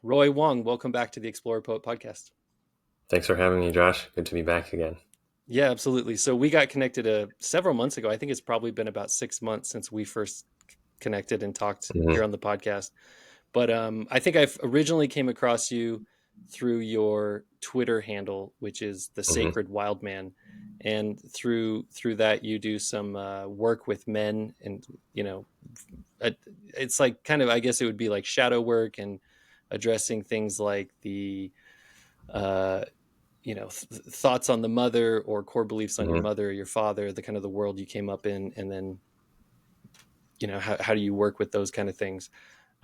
Roy Wang, welcome back to the Explorer Poet podcast. Thanks for having me, Josh. Good to be back again. Yeah, absolutely. So we got connected several months ago. I think it's probably been about 6 months since we first connected and talked here hmm on the podcast. But I think I originally came across you through your Twitter handle, which is the hmm Sacred Wild Man, and through that you do some work with men, and you know, uh, it's like kind of, I guess it would be like shadow work and addressing things like the uh, thoughts on the mother or core beliefs on your hmm mother or your father, the kind of the world you came up in, and then how do you work with those kind of things.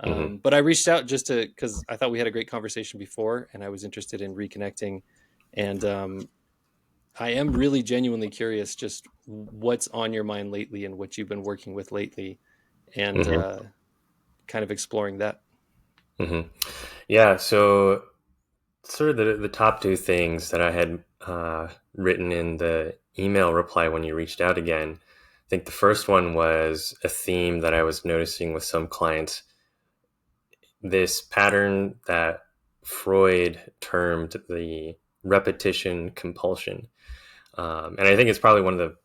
hmm But I reached out just to because I thought we had a great conversation before, and I was interested in reconnecting. And I am really genuinely curious, just what's on your mind lately and what you've been working with lately, and hmm kind of exploring that. hmm Yeah. So, sort of the top two things that I had written in the email reply when you reached out again. I think the first one was a theme that I was noticing with some clients. This pattern that Freud termed the repetition compulsion. And I think it's probably one of the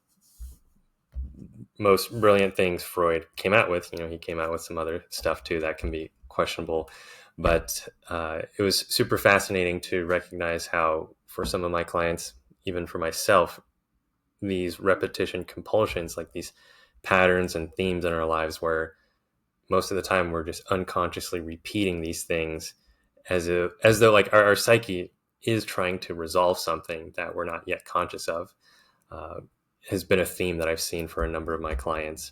most brilliant things Freud came out with. He came out with some other stuff too that can be questionable, but it was super fascinating to recognize how, for some of my clients, even for myself, these repetition compulsions, like these patterns and themes in our lives, where most of the time we're just unconsciously repeating these things as though like our psyche is trying to resolve something that we're not yet conscious of. Uh, has been a theme that I've seen for a number of my clients.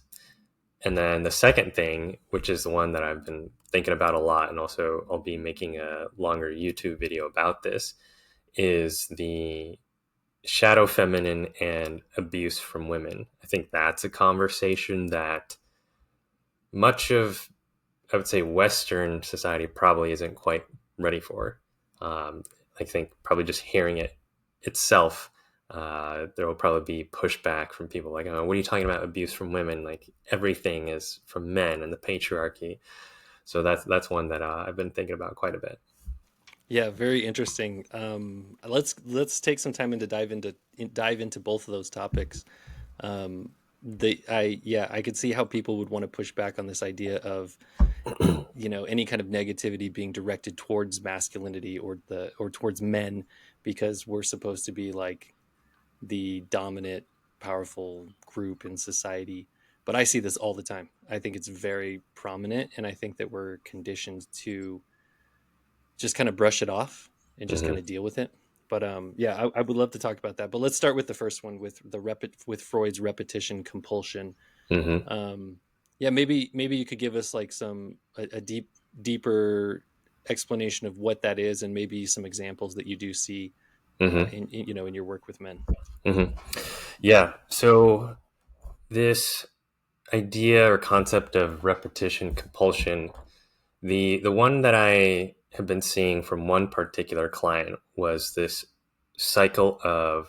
And then the second thing, which is the one that I've been thinking about a lot, and also I'll be making a longer YouTube video about this, is the shadow feminine and abuse from women. I think that's a conversation that much of, I would say, Western society probably isn't quite ready for. Um, I think probably just hearing it itself, there will probably be pushback from people like, "Oh, what are you talking about? Abuse from women? Like everything is from men and the patriarchy." So that's one that I've been thinking about quite a bit. Yeah, very interesting. Let's take some time to dive into both of those topics. I could see how people would want to push back on this idea of any kind of negativity being directed towards masculinity or towards men, because we're supposed to be like the dominant, powerful group in society. But I see this all the time. I think it's very prominent, and I think that we're conditioned to just kind of brush it off and just kind hmm of deal with it. But yeah, I would love to talk about that. But let's start with the first one, with with Freud's repetition compulsion. hmm Um, yeah, maybe you could give us like a deeper explanation of what that is, and maybe some examples that you do see hmm in your work with men. hmm Yeah. So this idea or concept of repetition compulsion, the one that I have been seeing from one particular client was this cycle of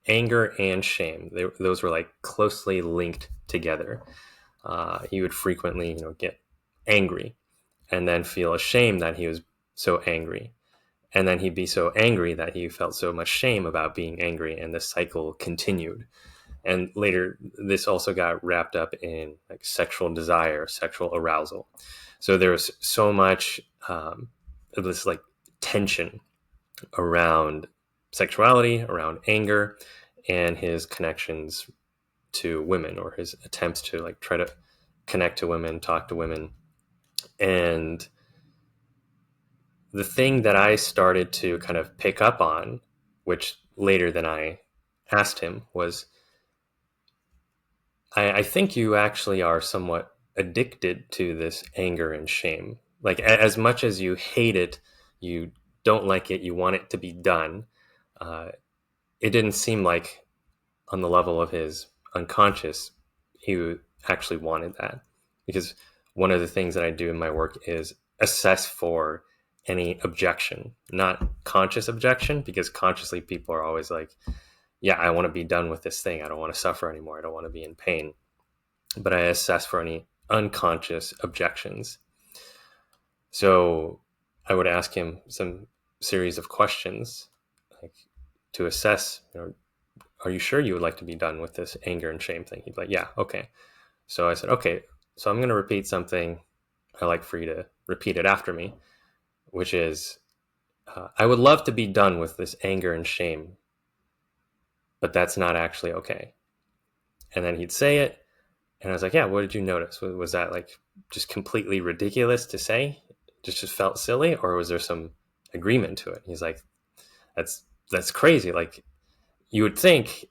anger and shame. Those were like closely linked together. He would frequently, get angry and then feel ashamed that he was so angry. And then he'd be so angry that he felt so much shame about being angry, and the cycle continued. And later, this also got wrapped up in like sexual desire, sexual arousal. So there was so much of this like tension around sexuality, around anger, and his connections to women, or his attempts to like try to connect to women, talk to women. And the thing that I started to kind of pick up on, which later than I asked him, was I think you actually are somewhat addicted to this anger and shame. Like as much as you hate it, you don't like it, you want it to be done. Uh, it didn't seem like on the level of his unconscious, he actually wanted that. Because one of the things that I do in my work is assess for any objection, not conscious objection, because consciously people are always like, yeah, I want to be done with this thing. I don't want to suffer anymore. I don't want to be in pain. But I assess for any unconscious objections. So I would ask him some series of questions, like to assess, are you sure you would like to be done with this anger and shame thing? He'd be like, yeah, okay. So I said, okay, so I'm going to repeat something. I like for you to repeat it after me, which is, I would love to be done with this anger and shame, but that's not actually okay. And then he'd say it. And I was like, yeah, what did you notice? Was that like just completely ridiculous to say? Just felt silly? Or was there some agreement to it? He's like, that's crazy. Like, you would think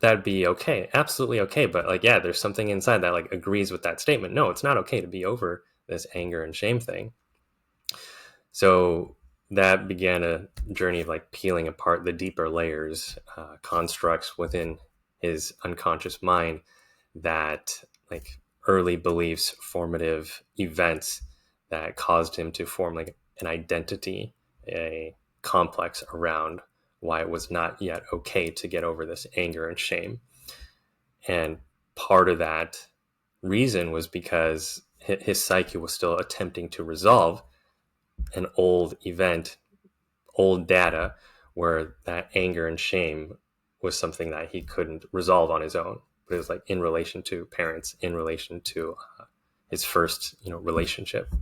that'd be okay, absolutely okay, but like, yeah, there's something inside that like agrees with that statement. No, it's not okay to be over this anger and shame thing. So that began a journey of like peeling apart the deeper layers, constructs within his unconscious mind, that like early beliefs, formative events that caused him to form like an identity, a complex around why it was not yet okay to get over this anger and shame. And part of that reason was because his psyche was still attempting to resolve an old event, old data, where that anger and shame was something that he couldn't resolve on his own. But it was like in relation to parents, in relation to his first, relationship.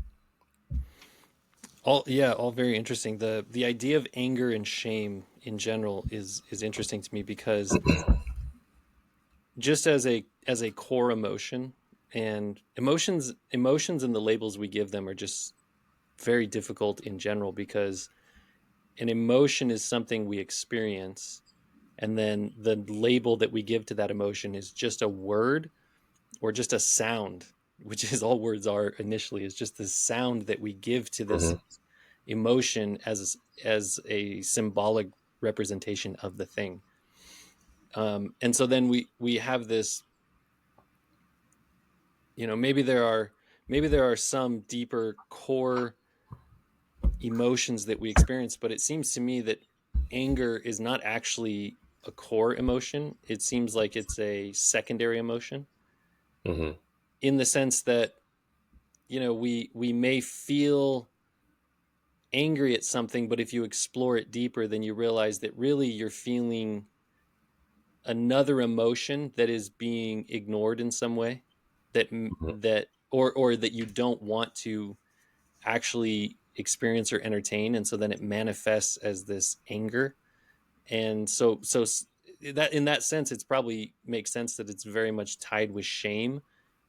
All very interesting. The idea of anger and shame in general is interesting to me because just as a core emotion, and emotions and the labels we give them are just very difficult in general, because an emotion is something we experience, and then the label that we give to that emotion is just a word or just a sound, which is all words are initially, is just the sound that we give to this Mm-hmm. emotion as a symbolic representation of the thing. And so then we have this, maybe there are some deeper core emotions that we experience, but it seems to me that anger is not actually a core emotion. It seems like it's a secondary emotion, Mm-hmm. in the sense that, we may feel angry at something, but if you explore it deeper, then you realize that really you're feeling another emotion that is being ignored in some way, that Mm-hmm. that or that you don't want to actually experience or entertain, and so then it manifests as this anger. And so that, in that sense, it's probably makes sense that it's very much tied with shame,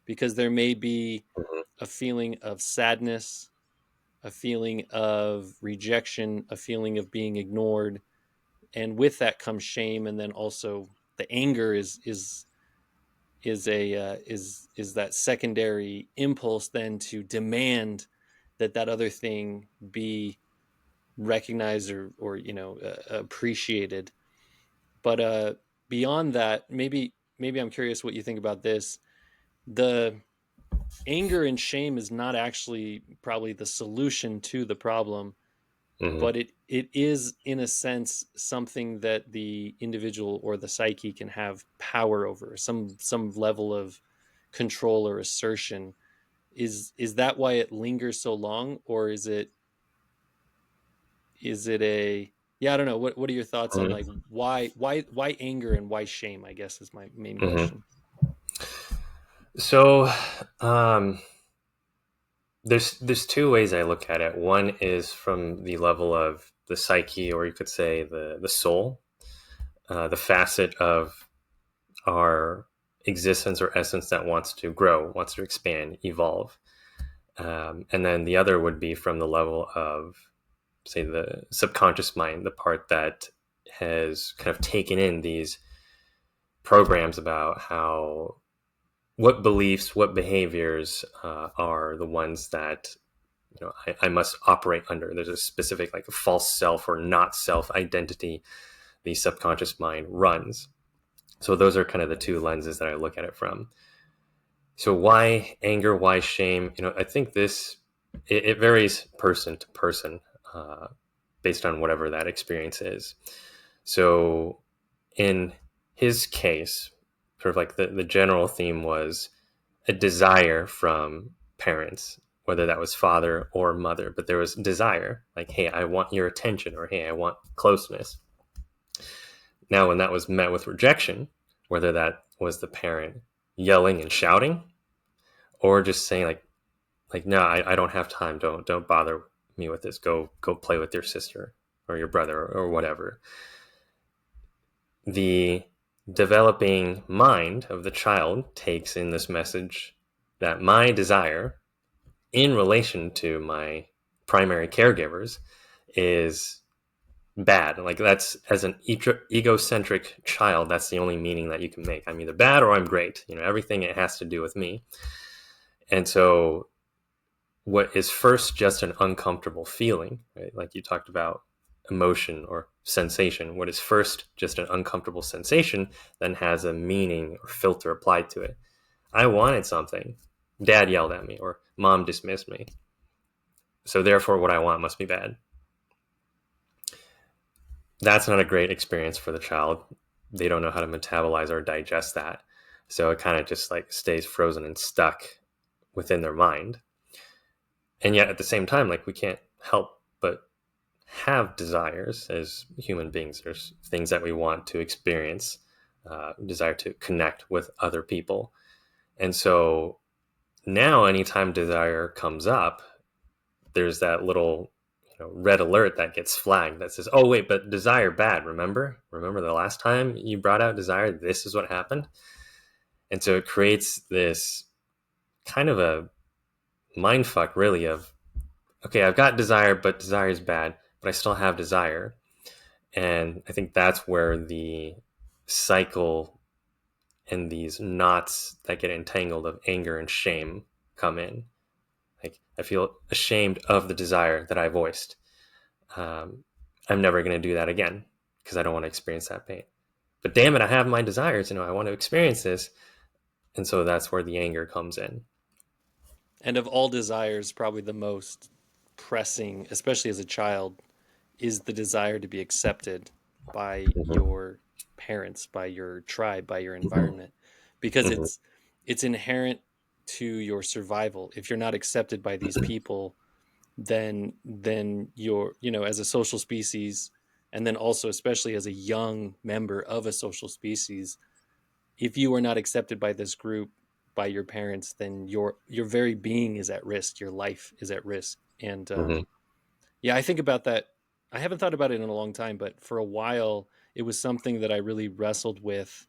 because there may be Mm-hmm. a feeling of sadness, a feeling of rejection, a feeling of being ignored, and with that comes shame, and then also the anger is that secondary impulse then to demand that that other thing be recognized, or appreciated. But beyond that, maybe I'm curious what you think about this. The anger and shame is not actually probably the solution to the problem, Mm-hmm. but it is, in a sense, something that the individual or the psyche can have power over, some level of control or assertion. Is that why it lingers so long, or is it a, yeah, I don't know, what are your thoughts on, like, why anger and why shame, I guess, is my main Mm-hmm. question. So, um, there's two ways I look at it. One is from the level of the psyche, or you could say the soul, the facet of our existence or essence that wants to grow, wants to expand, evolve. And then the other would be from the level of, say, the subconscious mind, the part that has kind of taken in these programs about how, what beliefs, what behaviors are the ones that I must operate under. There's a specific like a false self or not self identity the subconscious mind runs. So those are kind of the two lenses that I look at it from. So why anger? Why shame? I think it varies person to person, uh, based on whatever that experience is. So in his case, sort of like the general theme was a desire from parents, whether that was father or mother, but there was desire, like, hey, I want your attention, or hey, I want closeness. Now, when that was met with rejection, whether that was the parent yelling and shouting, or just saying like no, I don't have time, don't bother me with this, go play with your sister or your brother, or whatever, the developing mind of the child takes in this message that my desire in relation to my primary caregivers is bad. Like, that's, as an egocentric child, that's the only meaning that you can make. I'm either bad or I'm great. Everything, it has to do with me. And so what is first just an uncomfortable feeling, right? Like you talked about emotion or sensation. What is first just an uncomfortable sensation then has a meaning or filter applied to it. I wanted something. Dad yelled at me, or mom dismissed me. So therefore what I want must be bad. That's not a great experience for the child. They don't know how to metabolize or digest that. So it kind of just like stays frozen and stuck within their mind. And yet at the same time, like, we can't help but have desires as human beings. There's things that we want to experience, desire to connect with other people. And so now anytime desire comes up, there's that little red alert that gets flagged that says, oh wait, but desire bad. Remember the last time you brought out desire, this is what happened. And so it creates this kind of a mind fuck, really, of, okay, I've got desire, but desire is bad, but I still have desire. And I think that's where the cycle and these knots that get entangled of anger and shame come in. Like, I feel ashamed of the desire that I voiced. I'm never going to do that again because I don't want to experience that pain. But damn it, I have my desires. I want to experience this. And so that's where the anger comes in. And of all desires, probably the most pressing, especially as a child, is the desire to be accepted by Mm-hmm. your parents, by your tribe, by your environment, because Mm-hmm. it's inherent to your survival. If you're not accepted by these people, then you're, as a social species, and then also especially as a young member of a social species, if you are not accepted by this group, by your parents, then your very being is at risk, your life is at risk. And Mm-hmm. yeah, I think about that. I haven't thought about it in a long time, but for a while it was something that I really wrestled with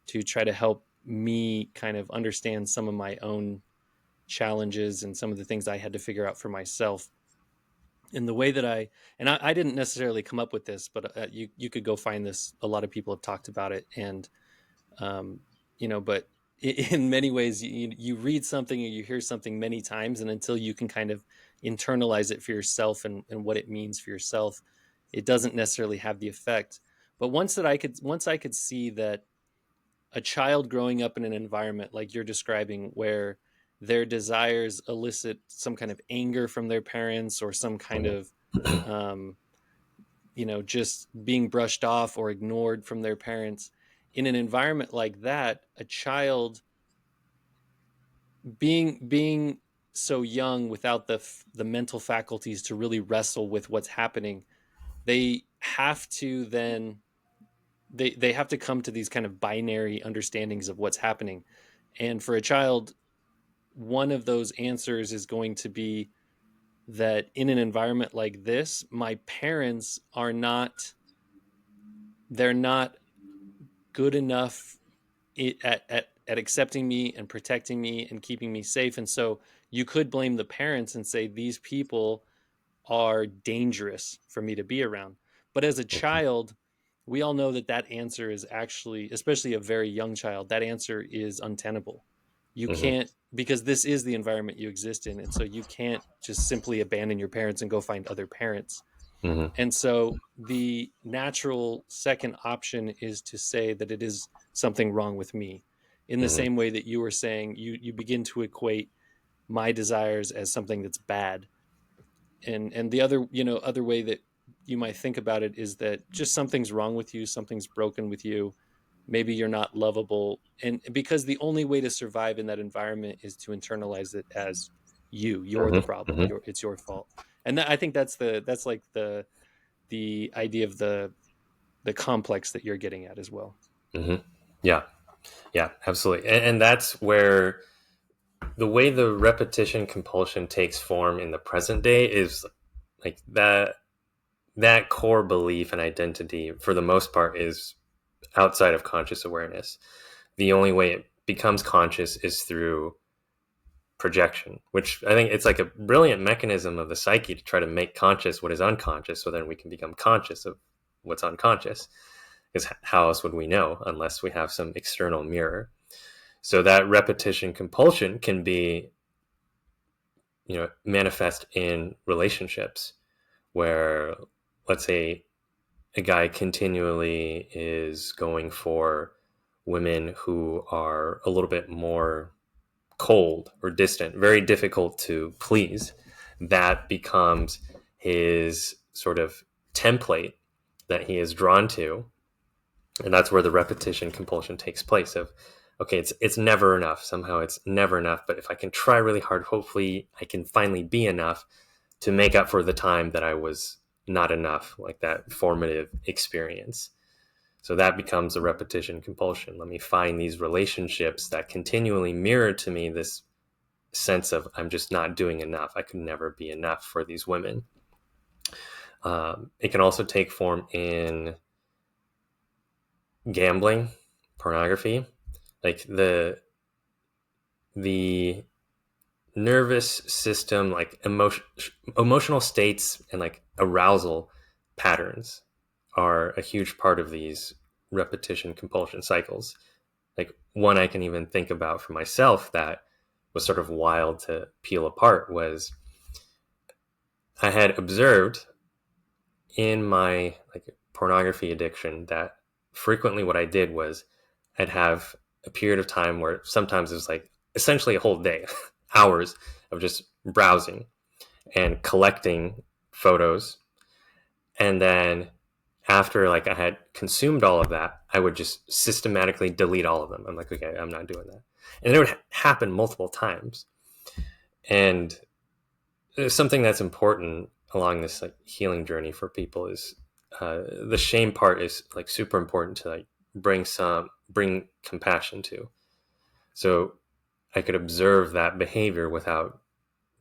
to try to help me kind of understand some of my own challenges and some of the things I had to figure out for myself. And the way that I didn't necessarily come up with this, but you could go find this. A lot of people have talked about it, and um, but in many ways, you read something or you hear something many times, and until you can kind of internalize it for yourself and what it means for yourself, it doesn't necessarily have the effect. But once I could see that a child growing up in an environment like you're describing, where their desires elicit some kind of anger from their parents, or some kind of um, just being brushed off or ignored from their parents, in an environment like that, a child being so young without the mental faculties to really wrestle with what's happening, they have to then they have to come to these kind of binary understandings of what's happening. And for a child, one of those answers is going to be that in an environment like this, my parents are not, they're not good enough at accepting me and protecting me and keeping me safe. And so you could blame the parents and say these people are dangerous for me to be around. But as a child, we all know that that answer is actually, especially a very young child, that answer is untenable. You Mm-hmm. can't, because this is the environment you exist in. And so you can't just simply abandon your parents and go find other parents. Mm-hmm. And so the natural second option is to say that it is something wrong with me. In the Mm-hmm. same way that you were saying, you begin to equate my desires as something that's bad. And the other, other way that you might think about it is that just something's wrong with you, something's broken with you. Maybe you're not lovable. And because the only way to survive in that environment is to internalize it as you're the Hmm. problem, Hmm. it's your fault. And I think that's like the idea of the complex that you're getting at as well. Hmm. Yeah, yeah, absolutely. And that's where the way the repetition compulsion takes form in the present day is like that core belief and identity for the most part is outside of conscious awareness. The only way it becomes conscious is through projection, which I think it's like a brilliant mechanism of the psyche to try to make conscious what is unconscious so then we can become conscious of what's unconscious. Because how else would we know unless we have some external mirror? So that repetition compulsion can be, manifest in relationships where, let's say, a guy continually is going for women who are a little bit more cold or distant, very difficult to please. That becomes his sort of template that he is drawn to, and that's where the repetition compulsion takes place. Of, okay, it's never enough. Somehow it's never enough, but if I can try really hard, hopefully I can finally be enough to make up for the time that I was not enough, like that formative experience. So that becomes a repetition compulsion. Let me find these relationships that continually mirror to me this sense of I'm just not doing enough. I could never be enough for these women. It can also take form in gambling, pornography, like the nervous system, like emotional states and like arousal patterns are a huge part of these repetition compulsion cycles. Like one I can even think about for myself that was sort of wild to peel apart was I had observed in my like pornography addiction that frequently what I did was I'd have a period of time where sometimes it was like essentially a whole day, hours of just browsing and collecting photos. And then after like I had consumed all of that, I would just systematically delete all of them. I'm like, okay, I'm not doing that. And it would happen multiple times. And something that's important along this like healing journey for people is the shame part is like super important to like bring compassion to. So I could observe that behavior without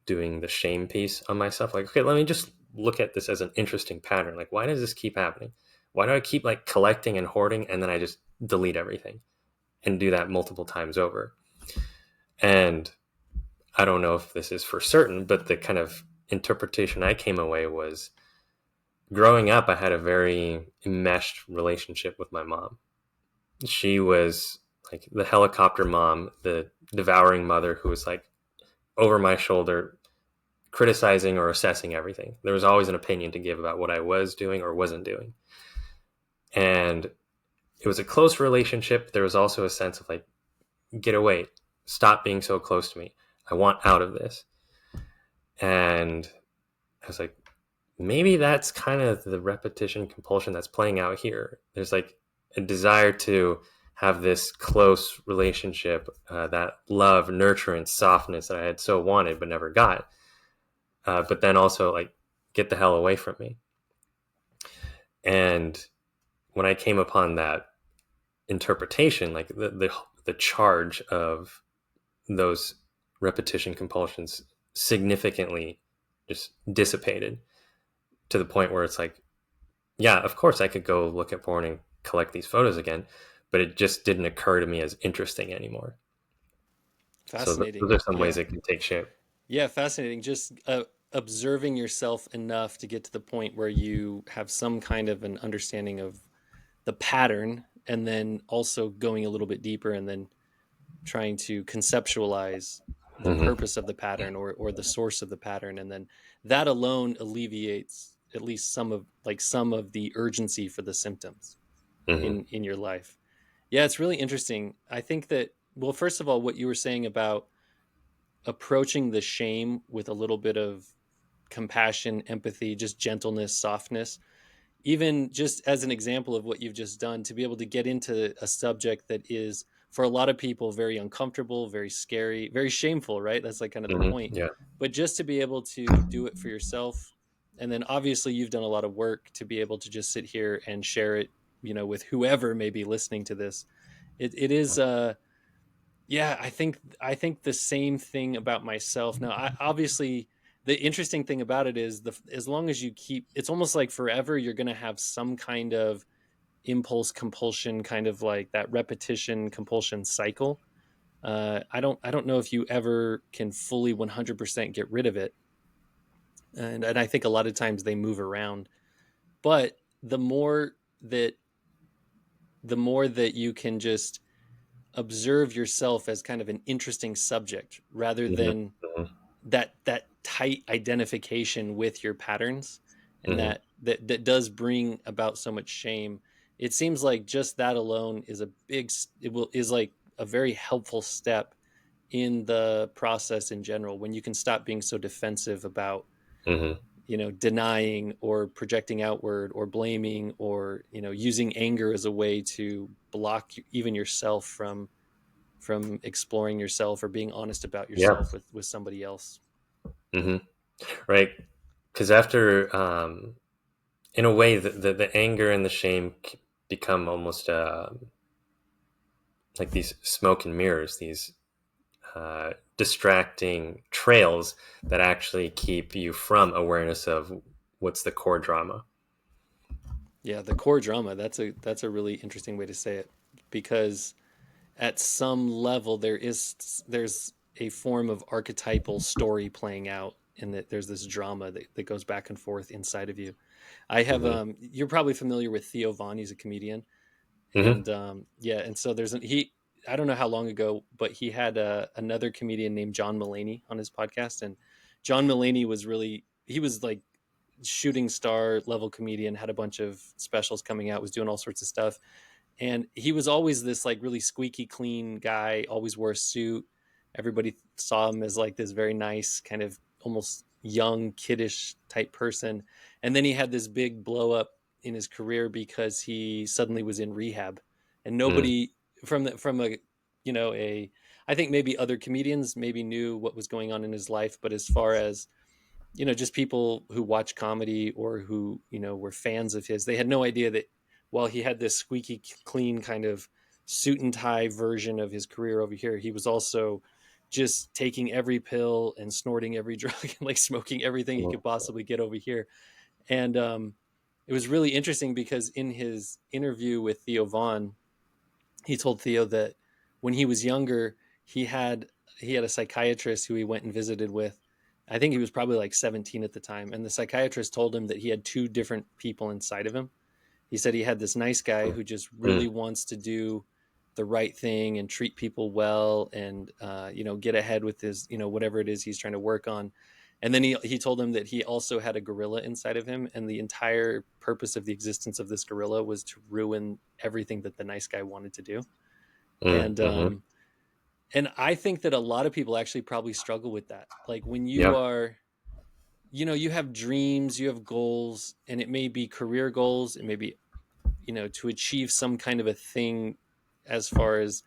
doing the shame piece on myself. Like, okay, let me just look at this as an interesting pattern. Like, why does this keep happening? Why do I keep like collecting and hoarding and then I just delete everything and do that multiple times over? And I don't know if this is for certain, but the kind of interpretation I came away was growing up, I had a very enmeshed relationship with my mom. She was like the helicopter mom, the devouring mother who was like over my shoulder, criticizing or assessing everything. There was always an opinion to give about what I was doing or wasn't doing. And it was a close relationship. There was also a sense of like, get away, stop being so close to me. I want out of this. And I was like, maybe that's kind of the repetition compulsion that's playing out here. There's like a desire to have this close relationship, that love, nurturance, softness that I had so wanted but never got. But then also like, get the hell away from me. And when I came upon that interpretation, like the charge of those repetition compulsions significantly just dissipated to the point where it's like, yeah, of course I could go look at porn and collect these photos again, but it just didn't occur to me as interesting anymore. So those Fascinating. are some ways Yeah. it can take shape. Yeah, fascinating. Just observing yourself enough to get to the point where you have some kind of an understanding of the pattern, and then also going a little bit deeper and then trying to conceptualize the Hmm. purpose of the pattern, or the source of the pattern. And then that alone alleviates at least some of the urgency for the symptoms Hmm. in your life. Yeah, it's really interesting. I think that, well, first of all, what you were saying about approaching the shame with a little bit of compassion, empathy, just gentleness, softness, even just as an example of what you've just done, to be able to get into a subject that is for a lot of people very uncomfortable, very scary, very shameful, right? That's like kind of the point. Yeah. But just to be able to do it for yourself, and then obviously you've done a lot of work to be able to just sit here and share it, with whoever may be listening to this. It is yeah, I think the same thing about myself. Now, obviously the interesting thing about it is as long as you keep, it's almost like forever you're going to have some kind of impulse compulsion, kind of like that repetition compulsion cycle. I don't know if you ever can fully 100% get rid of it, and I think a lot of times they move around. But the more that the more that you can just observe yourself as kind of an interesting subject rather Hmm. than Hmm. that tight identification with your patterns, and Hmm. that does bring about so much shame. It seems like just that alone is a big it will is like a very helpful step in the process in general, when you can stop being so defensive about Hmm. denying or projecting outward or blaming, or using anger as a way to block even yourself from exploring yourself or being honest about Yeah. yourself with somebody else. Hmm. Right. Because after, in a way, the anger and the shame become almost like these smoke and mirrors, these distracting trails that actually keep you from awareness of what's the core drama. Yeah, the core drama, that's a really interesting way to say it, because at some level there's a form of archetypal story playing out, and that there's this drama that goes back and forth inside of you. I have Hmm. you're probably familiar with Theo Von. He's a comedian. Hmm. And yeah, and so he I don't know how long ago, but he had another comedian named John Mulaney on his podcast. And John Mulaney he was like shooting star level comedian, had a bunch of specials coming out, was doing all sorts of stuff. And he was always this like really squeaky clean guy, always wore a suit. Everybody saw him as like this very nice, kind of almost young, kiddish type person. And then he had this big blow up in his career because he suddenly was in rehab. And Hmm. nobody from a a I think maybe other comedians maybe knew what was going on in his life, but as far as just people who watch comedy or who were fans of his, they had no idea that while he had this squeaky clean kind of suit and tie version of his career over here, he was also just taking every pill and snorting every drug and like smoking everything he could possibly get over here. And it was really interesting because in his interview with Theo Vaughn, he told Theo that when he was younger, he had he had a psychiatrist who he went and visited with. I think he was probably like 17 at the time, and the psychiatrist told him that he had two different people inside of him. He said he had this nice guy who just Hmm. really wants to do the right thing and treat people well, and get ahead with his whatever it is he's trying to work on. And then he told him that he also had a gorilla inside of him, and the entire purpose of the existence of this gorilla was to ruin everything that the nice guy wanted to do. Hmm. And Hmm. I think that a lot of people actually probably struggle with that. Like when you Yeah. are, you have dreams, you have goals, and it may be career goals, it may be to achieve some kind of a thing, as far as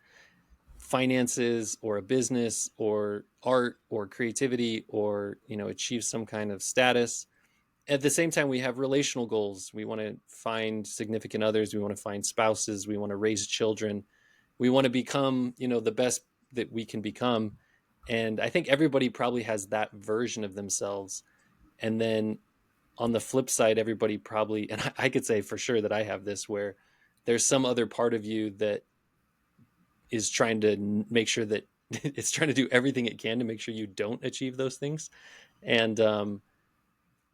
finances or a business or art or creativity, or achieve some kind of status. At the same time, we have relational goals. We want to find significant others, we want to find spouses, we want to raise children, we want to become the best that we can become. And I think everybody probably has that version of themselves. And then on the flip side, everybody probably, and I could say for sure that I have this, where there's some other part of you that is trying to make sure that it's trying to do everything it can to make sure you don't achieve those things. And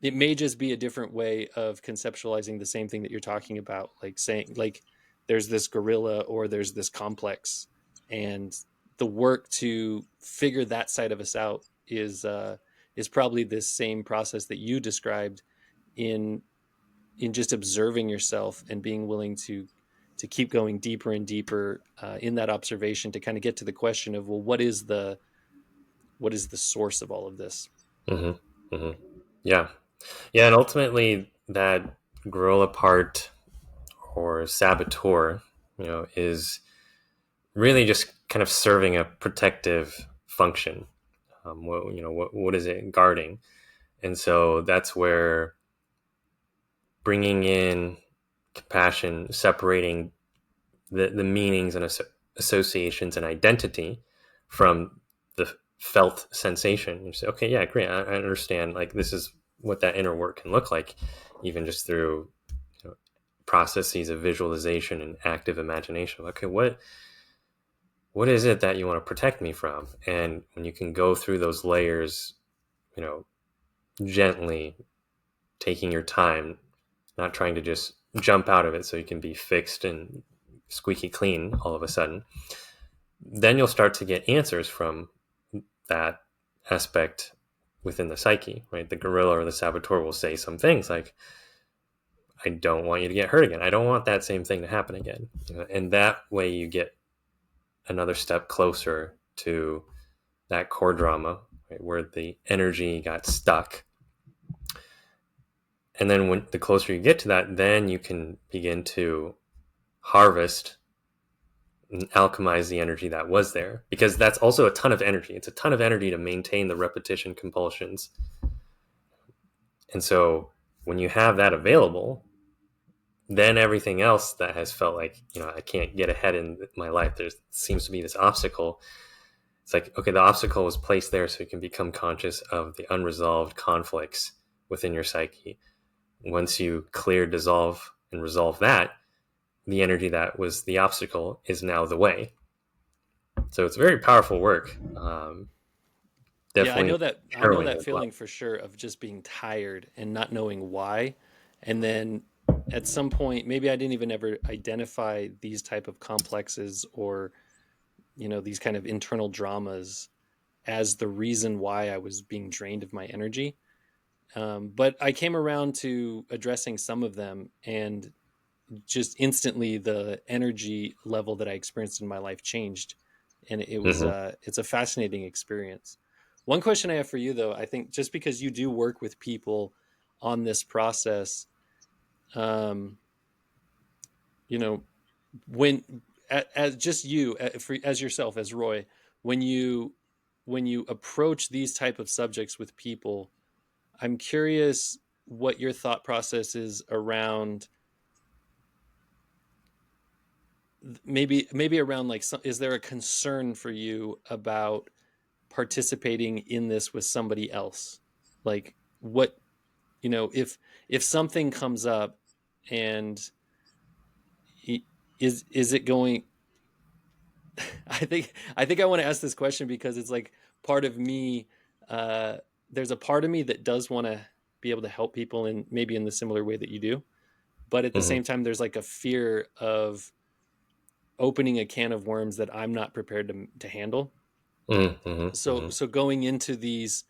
it may just be a different way of conceptualizing the same thing that you're talking about, like saying like there's this gorilla or there's this complex, and the work to figure that side of us out is probably this same process that you described in just observing yourself and being willing to keep going deeper and deeper in that observation, to kind of get to the question of, well, what is the source of all of this? Hmm. Hmm. Yeah. Yeah. And ultimately, that gorilla part or saboteur, is really just kind of serving a protective function. What is it guarding? And so that's where bringing in compassion, separating the meanings and associations and identity from the felt sensation. You say, okay, yeah, great. I understand. Like, this is what that inner work can look like, even just through, processes of visualization and active imagination. Okay, what is it that you want to protect me from? And when you can go through those layers, you know, gently, taking your time, not trying to just jump out of it so you can be fixed and squeaky clean all of a sudden, then you'll start to get answers from that aspect within the psyche, right? The gorilla or the saboteur will say some things like, I don't want you to get hurt again. I don't want that same thing to happen again. And that way you get another step closer to that core drama, right, where the energy got stuck. And then when the closer you get to that, then you can begin to harvest and alchemize the energy that was there, because that's also a ton of energy. It's a ton of energy to maintain the repetition compulsions. And so when you have that available, then everything else that has felt like, I can't get ahead in my life, there seems to be this obstacle. It's like, okay, the obstacle was placed there so you can become conscious of the unresolved conflicts within your psyche. Once you clear, dissolve, and resolve that, the energy that was the obstacle is now the way. So it's very powerful work. Yeah, Definitely I know harrowing that as well. feeling for sure of just being tired and not knowing why. And then at some point, maybe I didn't even ever identify these type of complexes or, these kind of internal dramas as the reason why I was being drained of my energy. But I came around to addressing some of them, and just instantly the energy level that I experienced in my life changed, and Mm-hmm. it's a fascinating experience. One question I have for you, though, I think just because you do work with people on this process, um, you know, when as just you as yourself as Roy, when you approach these type of subjects with people, I'm curious what your thought process is around maybe around like is there a concern for you about participating in this with somebody else, like what, if something comes up and is it going I think I want to ask this question because it's like part of me, uh there's a part of me that does want to be able to help people in maybe in the similar way that you do, but at the Mm-hmm. same time there's like a fear of opening a can of worms that I'm not prepared to handle. Mm-hmm. So going into these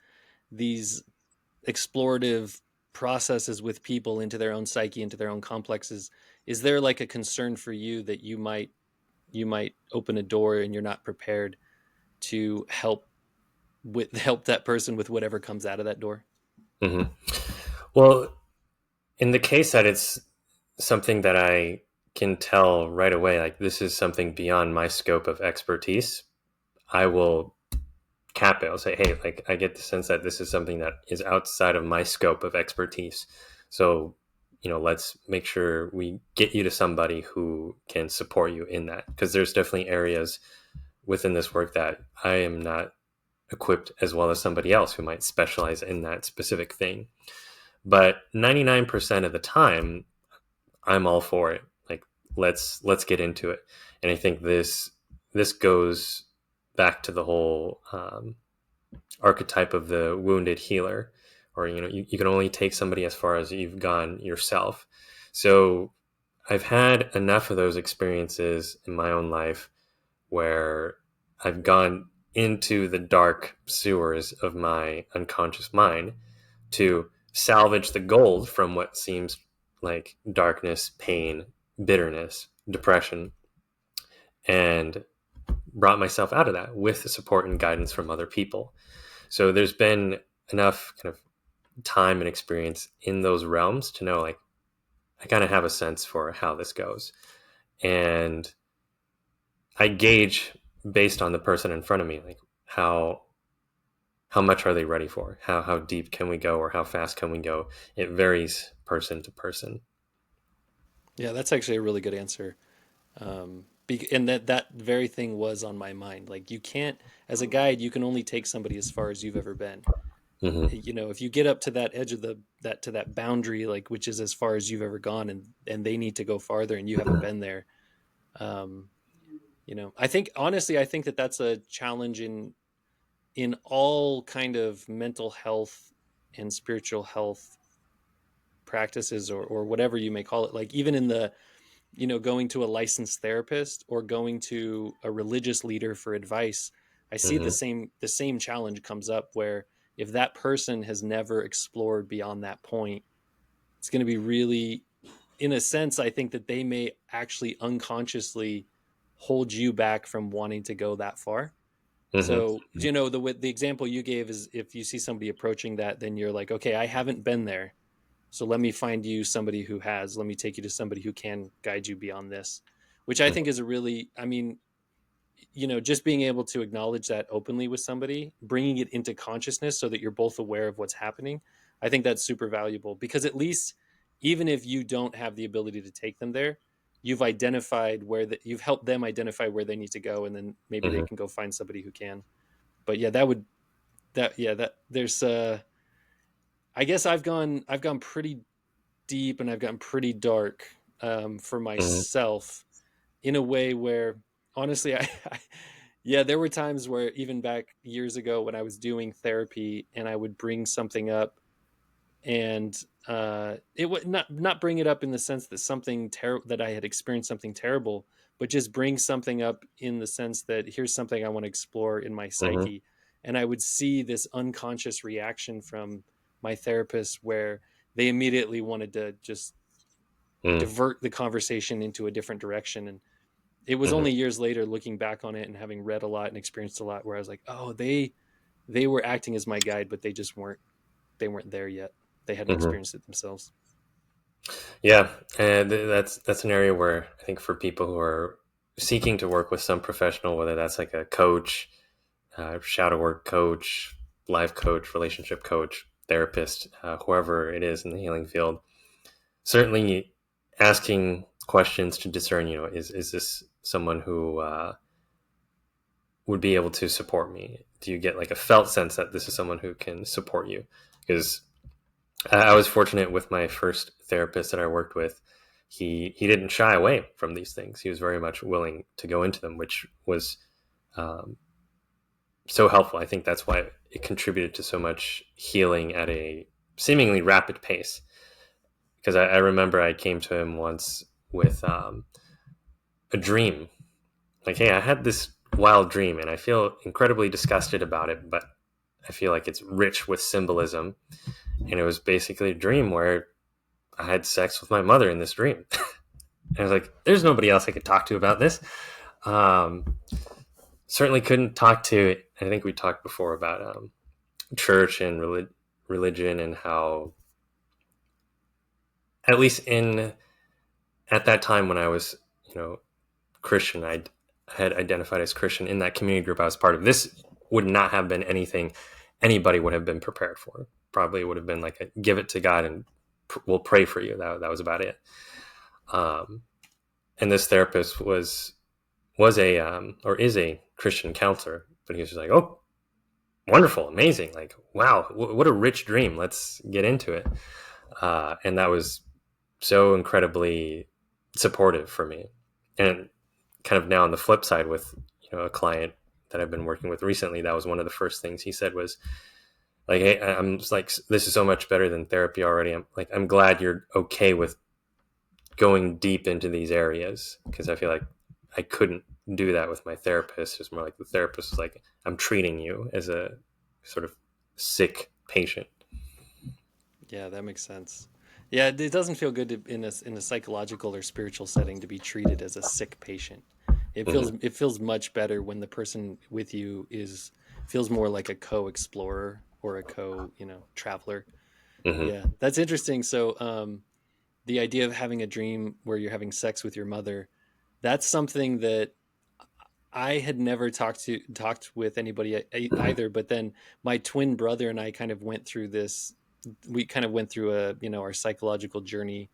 explorative processes with people into their own psyche, into their own complexes, is there like a concern for you that you might open a door and you're not prepared to help that person with whatever comes out of that door? Mm-hmm. Well, in the case that it's something that I can tell right away, like this is something beyond my scope of expertise, I will cap it. I'll say, hey, like I get the sense that this is something that is outside of my scope of expertise. So, let's make sure we get you to somebody who can support you in that. Because there's definitely areas within this work that I am not equipped as well as somebody else who might specialize in that specific thing. But 99% of the time, I'm all for it. Like, let's get into it. And I think this goes back to the whole archetype of the wounded healer, or you can only take somebody as far as you've gone yourself. So I've had enough of those experiences in my own life where I've gone into the dark sewers of my unconscious mind to salvage the gold from what seems like darkness, pain, bitterness, depression, and brought myself out of that with the support and guidance from other people. So there's been enough kind of time and experience in those realms to know, like, I kind of have a sense for how this goes. And I gauge based on the person in front of me, like how much are they ready for? How deep can we go, or how fast can we go? It varies person to person. Yeah, that's actually a really good answer. And that very thing was on my mind. Like, you can't, as a guide, you can only take somebody as far as you've ever been. Hmm. You know, if you get up to that edge of that boundary, like, which is as far as you've ever gone, and they need to go farther and you haven't been there. um you know, I think, honestly, I think that that's a challenge in all kind of mental health and spiritual health practices, or whatever you may call it. Like, even in the, you know, going to a licensed therapist or going to a religious leader for advice, I see Hmm. the same challenge comes up, where if that person has never explored beyond that point, it's going to be really, in a sense, I think that they may actually unconsciously hold you back from wanting to go that far. Hmm. So, you know, the example you gave is, if you see somebody approaching that, then you're like, okay, I haven't been there. So let me find you somebody who has. Let me take you to somebody who can guide you beyond this, which I think is a really, I mean, you know, just being able to acknowledge that openly with somebody, bringing it into consciousness so that you're both aware of what's happening. I think that's super valuable, because at least, even if you don't have the ability to take them there, you've identified where that you've helped them identify where they need to go, and then maybe they Hmm. can go find somebody who can. But yeah, that there's I guess I've gone pretty deep, and I've gotten pretty dark, for Hmm. myself, in a way where, honestly, yeah, there were times where, even back years ago, when I was doing therapy and I would bring something up, and it would not bring it up in the sense that that I had experienced something terrible, but just bring something up in the sense that, here's something I want to explore in my Hmm. psyche. And I would see this unconscious reaction from my therapist, where they immediately wanted to just Hmm. divert the conversation into a different direction. And it was Hmm. only years later, looking back on it and having read a lot and experienced a lot, where I was like, oh, they were acting as my guide, but they weren't there yet. They hadn't Hmm. experienced it themselves. Yeah, and that's an area where I think for people who are seeking to work with some professional, whether that's like a coach, shadow work coach, life coach, relationship coach, therapist, whoever it is in the healing field, certainly asking questions to discern, you know, is this someone who would be able to support me? Do you get like a felt sense that this is someone who can support you? Because I was fortunate with my first therapist that I worked with. He didn't shy away from these things. He was very much willing to go into them, which was um, so helpful. I think that's why it contributed to so much healing at a seemingly rapid pace. Because I remember I came to him once with a dream. Like, hey, I had this wild dream and I feel incredibly disgusted about it, but I feel like it's rich with symbolism. And it was basically a dream where I had sex with my mother in this dream. And I was like, there's nobody else I could talk to about this. Um, Certainly couldn't talk to, I think we talked before about church and religion, and how, at least in, at that time when I was, you know, Christian, I had identified as Christian in that community group I was part of. This would not have been anything anybody would have been prepared for. Probably would have been like, give it to God and we'll pray for you. That was about it. Um, and this therapist was a or is a Christian counselor, but he was just like, oh, wonderful, amazing, like, wow, what a rich dream. Let's get into it. And that was so incredibly supportive for me. And kind of now on the flip side with, you know, a client that I've been working with recently, that was one of the first things he said was like, hey, I'm just like, this is so much better than therapy already. I'm like, I'm glad you're okay with going deep into these areas, because I feel like I couldn't do that with my therapist. It's more like the therapist was like, I'm treating you as a sort of sick patient. Yeah, that makes sense. Yeah, it doesn't feel good in a psychological or spiritual setting to be treated as a sick patient. Hmm. It feels much better when the person with you is feels more like a co-explorer or a you know, traveler. Hmm. Yeah, that's interesting. So, the idea of having a dream where you're having sex with your mother, that's something that I had never talked with anybody either, but then my twin brother and I kind of went through this. We kind of went through a, you know, our psychological journey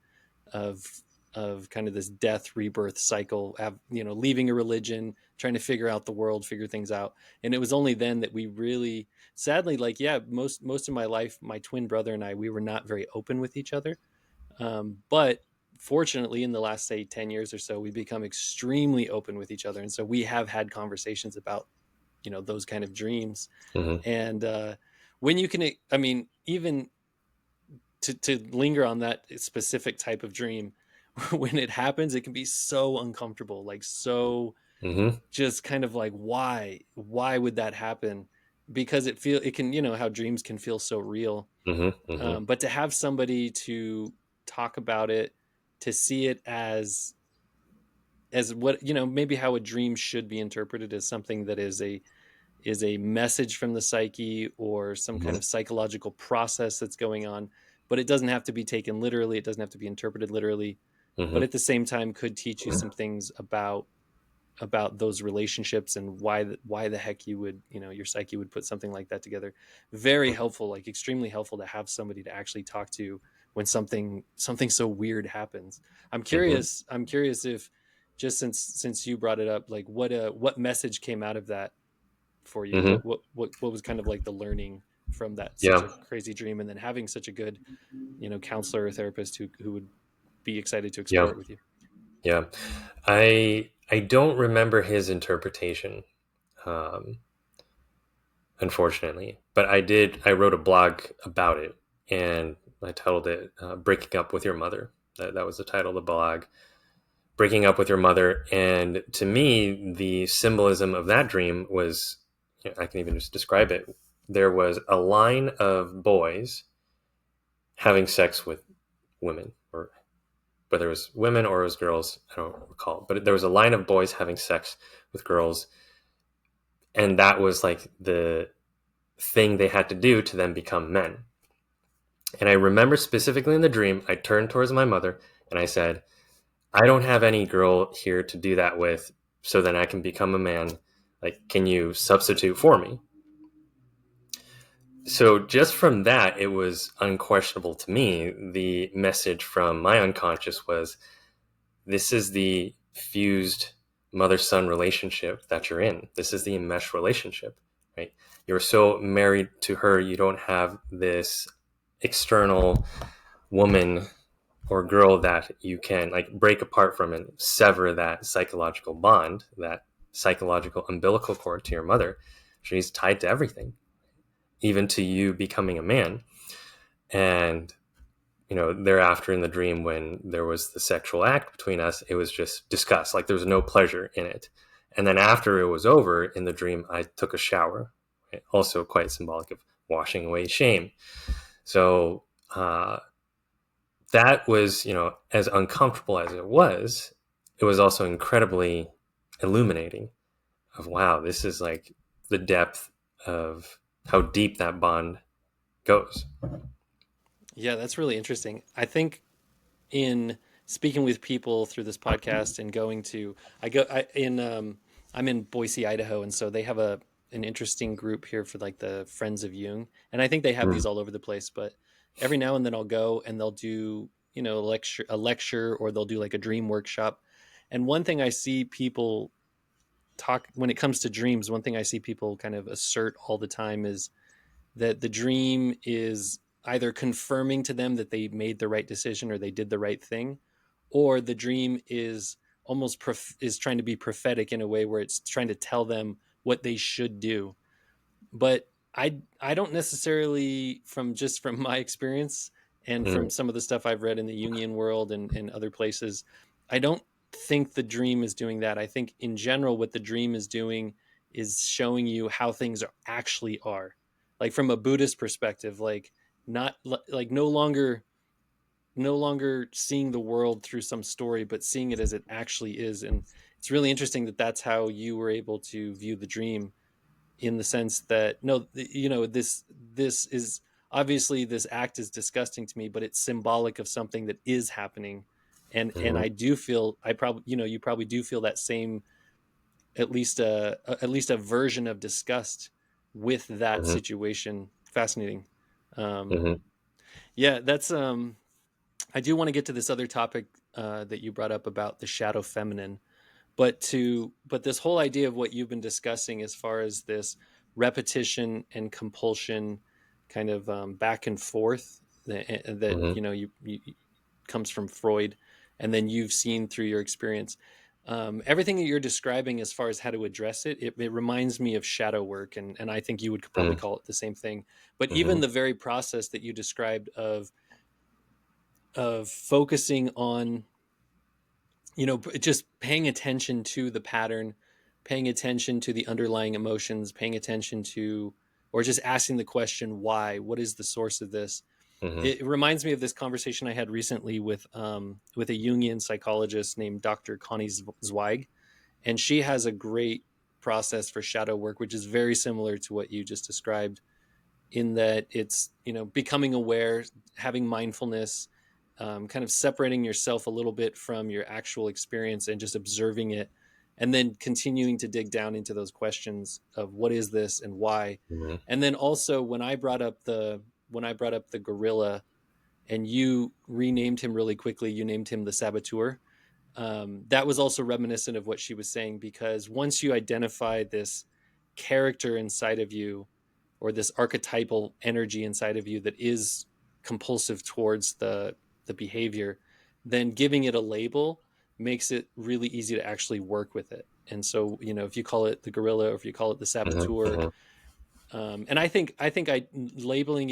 of kind of this death rebirth cycle, you know, leaving a religion, trying to figure out the world, figure things out. And it was only then that we really, sadly, like, yeah, most of my life, my twin brother and I, we were not very open with each other. But fortunately, in the last, say, 10 years or so, we've become extremely open with each other. And so we have had conversations about, you know, those kind of dreams. Hmm. And when you can, I mean, even to linger on that specific type of dream, when it happens, it can be so uncomfortable, like so Hmm. just kind of like, why would that happen? Because it can, you know, how dreams can feel so real. Hmm. Hmm. But to have somebody to talk about it, to see it as what, you know, maybe how a dream should be interpreted, as something that is a message from the psyche or some kind Hmm. of psychological process that's going on, but it doesn't have to be taken literally, it doesn't have to be interpreted literally, but Hmm. at the same time could teach you some things about those relationships and why the heck you would, you know, your psyche would put something like that together. Very helpful, like extremely helpful to have somebody to actually talk to when something so weird happens. Hmm. I'm curious if, just since you brought it up, like what message came out of that for you? Hmm. What was kind of like the learning from that, such Yeah. a crazy dream, and then having such a good, you know, counselor or therapist who would be excited to Yeah. explore it with you? Yeah. I don't remember his interpretation, um, unfortunately, but I wrote a blog about it, and I titled it "Breaking Up with Your Mother." That was the title of the blog. Breaking up with your mother, and to me, the symbolism of that dream was, you know, I can even just describe it. There was a line of boys having sex with women, or whether it was women or it was girls, I don't recall. But there was a line of boys having sex with girls, and that was like the thing they had to do to then become men. And I remember specifically in the dream, I turned towards my mother and I said, I don't have any girl here to do that with, so then I can become a man. Like, can you substitute for me? So just from that, it was unquestionable to me. The message from my unconscious was, this is the fused mother-son relationship that you're in. This is the enmeshed relationship, right? You're so married to her, you don't have this external woman or girl that you can like break apart from and sever that psychological bond, that psychological umbilical cord to your mother. She's tied to everything, even to you becoming a man. And you know, thereafter in the dream, when there was the sexual act between us, it was just disgust. Like there was no pleasure in it. And then after it was over in the dream, I took a shower, right? Also quite symbolic of washing away shame. So that was, you know, as uncomfortable as it was also incredibly illuminating of, wow, this is like the depth of how deep that bond goes. Yeah, that's really interesting. I think in speaking with people through this podcast and going to, I'm in Boise, Idaho, and so they have an interesting group here for like the Friends of Jung, and I think they have Mm. these all over the place. But every now and then I'll go and they'll do, you know, a lecture, or they'll do like a dream workshop. And one thing I see people talk when it comes to dreams, one thing I see people kind of assert all the time is that the dream is either confirming to them that they made the right decision or they did the right thing, or the dream is almost is trying to be prophetic in a way where it's trying to tell them what they should do. But I don't necessarily, from my experience and Mm. from some of the stuff I've read in the Jungian world and other places, I don't think the dream is doing that. I think in general what the dream is doing is showing you how things actually are. Like from a Buddhist perspective, like not like no longer seeing the world through some story, but seeing it as it actually is. And it's really interesting that that's how you were able to view the dream, in the sense that, no, you know, this is obviously, this act is disgusting to me, but it's symbolic of something that is happening. And Mhm. I do feel, I probably, you know, you probably do feel that same at least a version of disgust with that Hmm. situation. Fascinating. Um, Hmm. yeah, that's I do want to get to this other topic that you brought up about the shadow feminine, but this whole idea of what you've been discussing as far as this repetition and compulsion kind of back and forth that Hmm. you know you comes from Freud, and then you've seen through your experience. Everything that you're describing as far as how to address it reminds me of shadow work, and I think you would probably call it the same thing. But even Hmm. the very process that you described of focusing on, you know, just paying attention to the pattern, paying attention to the underlying emotions, paying attention to, or just asking the question why, what is the source of this. Hmm. It reminds me of this conversation I had recently with a Jungian psychologist named Dr. Connie Zweig, and she has a great process for shadow work which is very similar to what you just described, in that it's, you know, becoming aware, having mindfulness, kind of separating yourself a little bit from your actual experience and just observing it, and then continuing to dig down into those questions of what is this and why. Hmm. And then also when I brought up the gorilla, and you renamed him really quickly, you named him the saboteur. That was also reminiscent of what she was saying, because once you identify this character inside of you, or this archetypal energy inside of you that is compulsive towards the behavior, then giving it a label makes it really easy to actually work with it. And so, you know, if you call it the gorilla or if you call it the Hmm. saboteur, Hmm. and I labeling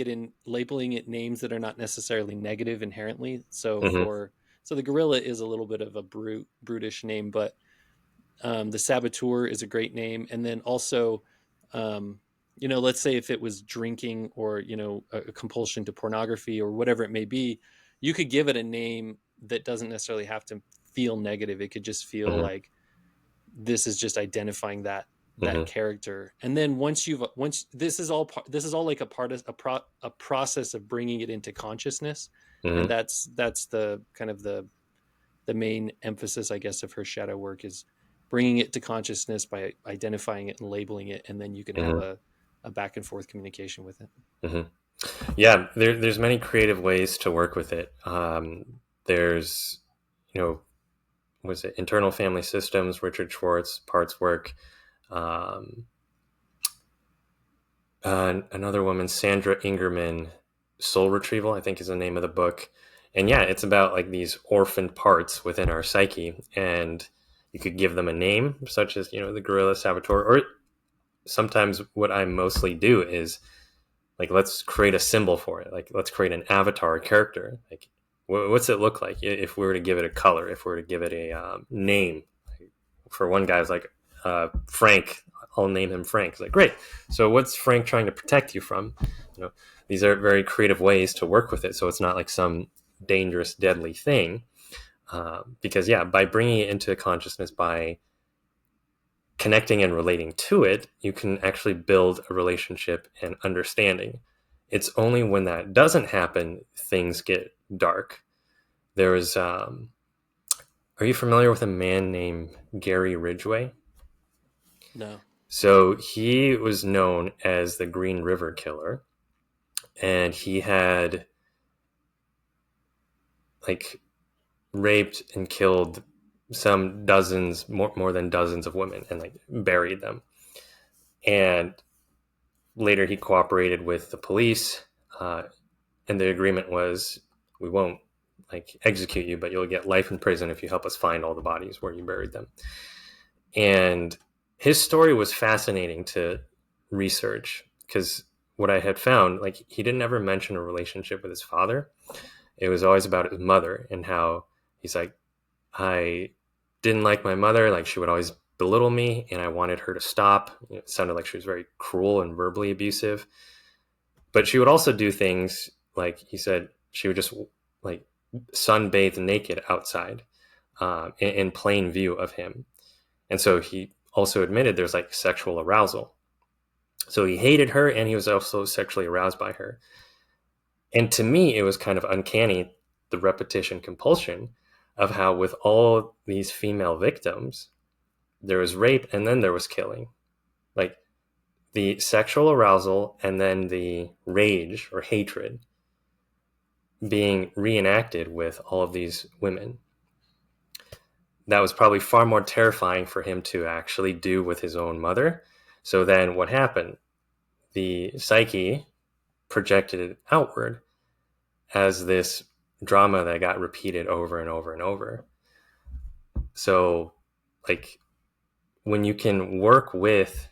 it names that are not necessarily negative inherently. Hmm. So the gorilla is a little bit of a brutish name, but the saboteur is a great name. And then also, um, you know, let's say if it was drinking, or, you know, a compulsion to pornography or whatever it may be, you could give it a name that doesn't necessarily have to feel negative. It could just feel Hmm. like this is just identifying that Hmm. character. And then once this is all like a part of a process of bringing it into consciousness. And Hmm. that's the kind of the main emphasis, I guess, of her shadow work, is bringing it to consciousness by identifying it and labeling it, and then you can have Hmm. a back and forth communication with it. Hmm. Yeah, there's many creative ways to work with it. There's, you know, was it internal family systems, Richard Schwartz, parts work. Um, another woman, Sandra Ingerman, Soul Retrieval, I think is the name of the book. And yeah, it's about like these orphaned parts within our psyche. And you could give them a name, such as, you know, the gorilla saboteur. Or sometimes what I mostly do is like, let's create a symbol for it. Like, let's create an avatar, a character. Like, what's it look like if we were to give it a color, if we were to give it a name? For one guy, it's like Frank. I'll name him Frank. It's like, great. So what's Frank trying to protect you from? You know, these are very creative ways to work with it. So it's not like some dangerous, deadly thing. Because yeah, by bringing it into consciousness, by connecting and relating to it, you can actually build a relationship and understanding. It's only when that doesn't happen, things get dark. There was, are you familiar with a man named Gary Ridgway? No. So he was known as the Green River Killer, and he had like raped and killed some dozens, more than dozens of women, and like buried them. And later he cooperated with the police, uh, and the agreement was, we won't like execute you, but you'll get life in prison if you help us find all the bodies where you buried them. And his story was fascinating to research because what I had found, like, he didn't ever mention a relationship with his father. It was always about his mother and how he's like, I didn't like my mother. Like, she would always belittle me and I wanted her to stop. It sounded like she was very cruel and verbally abusive. But she would also do things like he said, she would just like sunbathe naked outside in plain view of him. And so he also admitted there's like sexual arousal. So he hated her and he was also sexually aroused by her. And to me, it was kind of uncanny, the repetition compulsion of how, with all these female victims, there was rape, and then there was killing. Like the sexual arousal and then the rage or hatred being reenacted with all of these women. That was probably far more terrifying for him to actually do with his own mother. So then what happened? The psyche projected it outward as this drama that got repeated over and over and over. So, like, when you can work with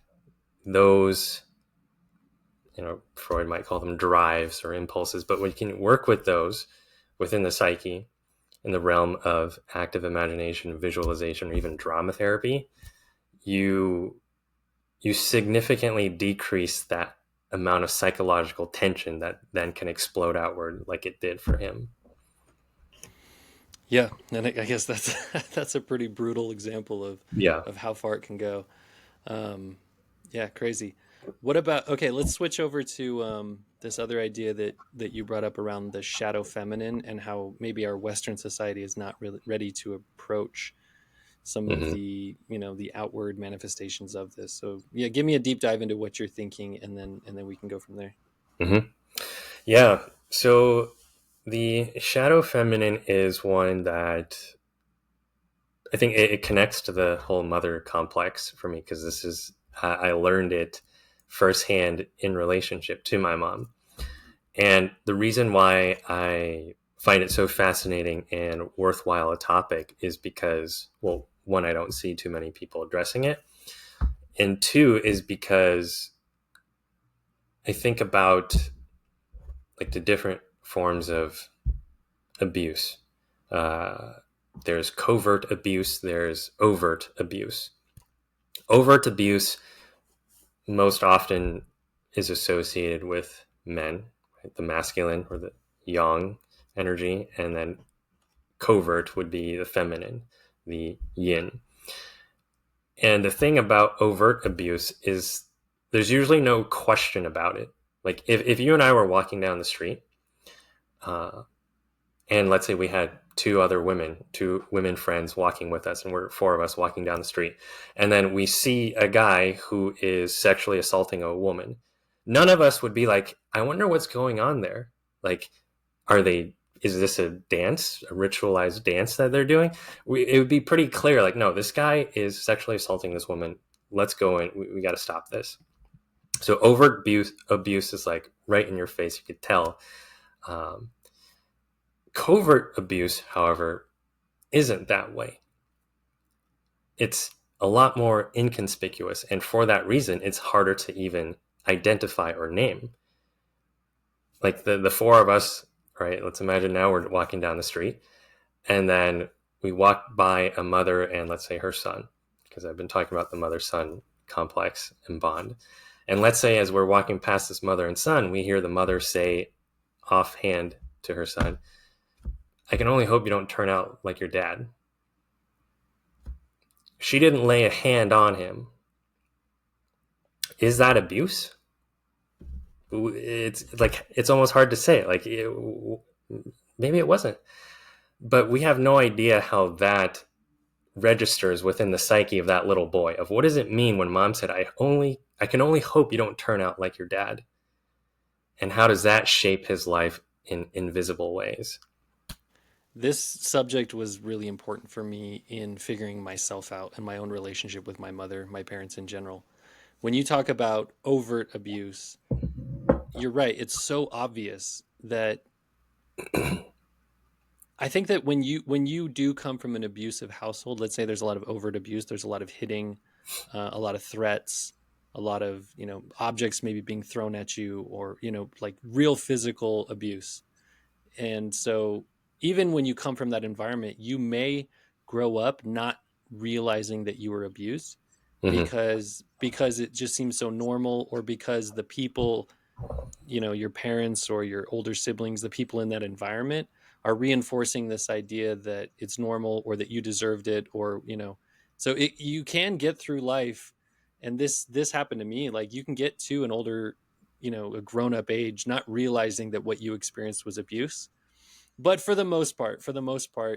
those, Freud might call them drives or impulses, but when you can work with those within the psyche in the realm of active imagination, visualization, or even drama therapy, you significantly decrease that amount of psychological tension that then can explode outward like it did for him. Yeah, and I guess that's that's a pretty brutal example Yeah. of how far it can go. Um, yeah, crazy. What about, okay, let's switch over to this other idea that you brought up around the shadow feminine and how maybe our Western society is not really ready to approach some of Hmm. the, the outward manifestations of this. So yeah, give me a deep dive into what you're thinking, and then we can go from there. Hmm. Yeah. So the shadow feminine is one that I think it connects to the whole mother complex for me, because this is, I learned it firsthand in relationship to my mom. And the reason why I find it so fascinating and worthwhile a topic is because, well, one, I don't see too many people addressing it. And two is because I think about like the different forms of abuse. Uh, there's covert abuse, there's overt abuse. Overt abuse most often is associated with men, right? The masculine or the yang energy, and then covert would be the feminine, the yin. And the thing about overt abuse is there's usually no question about it. Like if you and I were walking down the street, uh, and let's say we had two women friends walking with us, and we're four of us walking down the street, and then we see a guy who is sexually assaulting a woman, none of us would be like, I wonder what's going on there. Like, are they, is this a dance, a ritualized dance that they're doing? It would be pretty clear, like, no, this guy is sexually assaulting this woman, let's go in, we got to stop this. So overt abuse is like right in your face, you could tell. um, Covert abuse, however, isn't that way. It's a lot more inconspicuous, and for that reason, it's harder to even identify or name. Like the four of us, right? Let's imagine now we're walking down the street, and then we walk by a mother and let's say her son, because I've been talking about the mother-son complex and bond. And let's say as we're walking past this mother and son, we hear the mother say offhand to her son, I can only hope you don't turn out like your dad. She didn't lay a hand on him. Is that abuse? It's like, it's almost hard to say. Like maybe it wasn't, but we have no idea how that registers within the psyche of that little boy. Of what does it mean when mom said, I can only hope you don't turn out like your dad, and how does that shape his life in invisible ways? This subject was really important for me in figuring myself out and my own relationship with my mother, my parents in general. When you talk about overt abuse, you're right. It's so obvious that I think that when you do come from an abusive household, let's say there's a lot of overt abuse, there's a lot of hitting, a lot of threats, a lot of objects maybe being thrown at you, or like real physical abuse. And so even when you come from that environment, you may grow up not realizing that you were abused Mm-hmm. because it just seems so normal, or because the people, your parents or your older siblings, the people in that environment are reinforcing this idea that it's normal, or that you deserved it, or so you can get through life. And this happened to me. Like, you can get to an older, a grown up age, not realizing that what you experienced was abuse. But for the most part,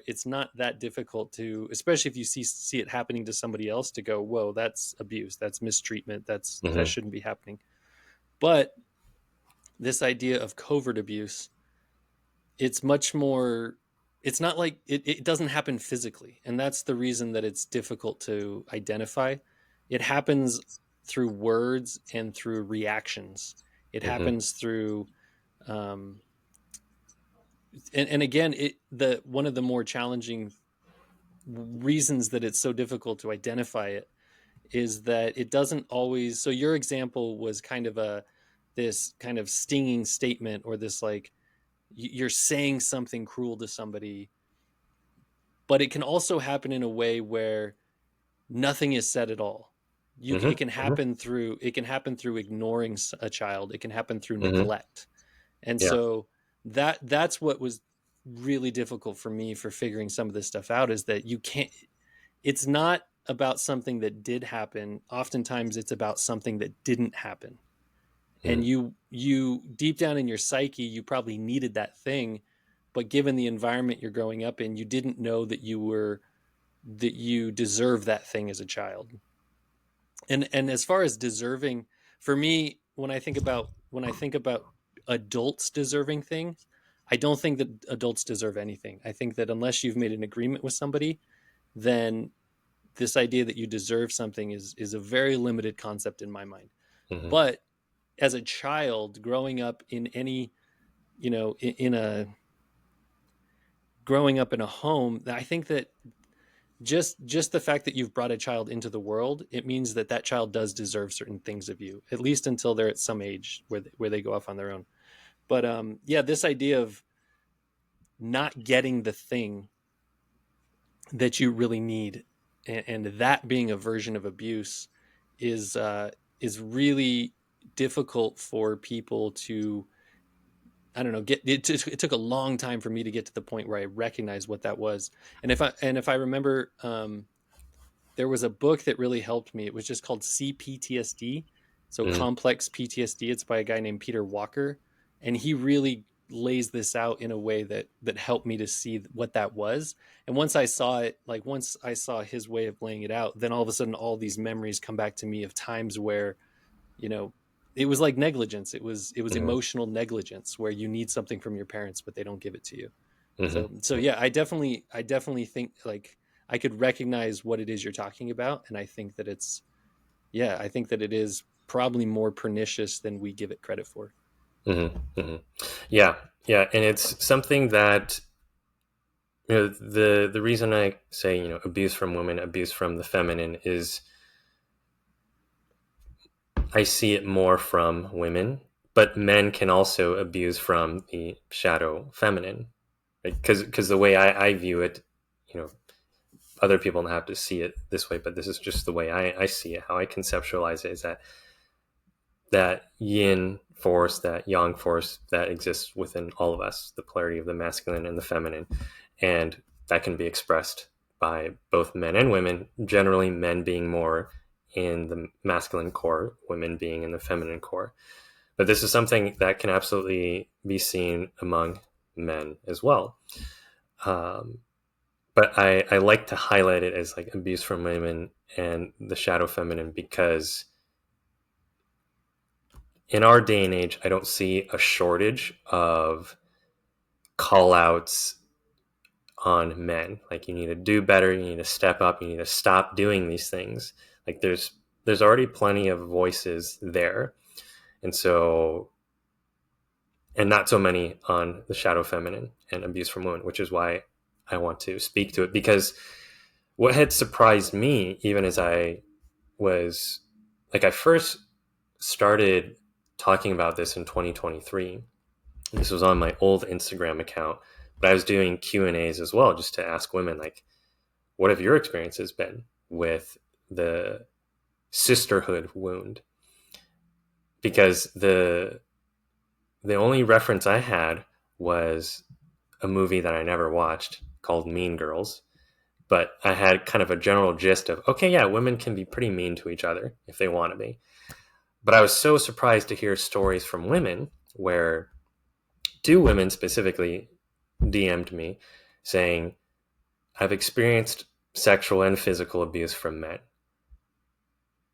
it's not that difficult to, especially if you see it happening to somebody else, to go, whoa, that's abuse, that's mistreatment, that Hmm. shouldn't be happening. But this idea of covert abuse, it's much more, it's not like it doesn't happen physically, and that's the reason that it's difficult to identify. It happens through words and through reactions. It Hmm. happens through um, and again, the one of the more challenging reasons that it's so difficult to identify it is that it doesn't always. So your example was kind of a this kind of stinging statement, or this like you're saying something cruel to somebody, but it can also happen in a way where nothing is said at all. Hmm. It can Hmm. happen through ignoring a child. It can happen through Hmm. neglect. And Yeah. so that's what was really difficult for me for figuring some of this stuff out, is that you can't, it's not about something that did happen. Oftentimes it's about something that didn't happen. And Hmm. you deep down in your psyche, you probably needed that thing, but given the environment you're growing up in, you didn't know that you deserve that thing as a child. And as far as deserving, for me, when I think about adults deserving things, I don't think that adults deserve anything. I think that unless you've made an agreement with somebody, then this idea that you deserve something is a very limited concept in my mind. Hmm. But as a child growing up in any, in a growing up in a home, I think that just the fact that you've brought a child into the world, it means that that child does deserve certain things of you, at least until they're at some age where they go off on their own. But yeah, this idea of not getting the thing that you really need, and that being a version of abuse, is is really difficult for people to, I don't know, it took a long time for me to get to the point where I recognized what that was. And if I remember, there was a book that really helped me. It was just called CPTSD. So Hmm. complex PTSD. It's by a guy named Peter Walker. And he really lays this out in a way that helped me to see what that was. And once I saw it, like once I saw his way of laying it out, then all of a sudden all these memories come back to me of times where, you know, it was like negligence. It was Hmm. emotional negligence, where you need something from your parents but they don't give it to you. Hmm. So yeah, I definitely think, like, I could recognize what it is you're talking about, and I think that I think that it is probably more pernicious than we give it credit for. Hmm. Hmm. Yeah, yeah, and it's something that, the reason I say, abuse from women, abuse from the feminine, is I see it more from women, but men can also abuse from the shadow feminine, because the way I view it, you know other people don't have to see it this way, but this is just the way I see it. How I conceptualize it is that yin force, that yang force that exists within all of us, the polarity of the masculine and the feminine, and that can be expressed by both men and women, generally men being more in the masculine core, women being in the feminine core. But this is something that can absolutely be seen among men as well. um, but I like to highlight it as like abuse from women and the shadow feminine, because in our day and age, I don't see a shortage of call outs on men. Like, you need to do better, you need to step up, you need to stop doing these things. Like, there's already plenty of voices there. And so, and not so many on the shadow feminine and abuse from women, which is why I want to speak to it. Because what had surprised me, even as I was like, I first started talking about this in 2023. This was on my old Instagram account, but I was doing Q&As as well, just to ask women, like, what have your experiences been with the sisterhood wound? Because the only reference I had was a movie that I never watched called Mean Girls. But I had kind of a general gist of, okay, yeah, women can be pretty mean to each other if they want to be. But I was so surprised to hear stories from women where two women specifically DM'd me saying, I've experienced sexual and physical abuse from men.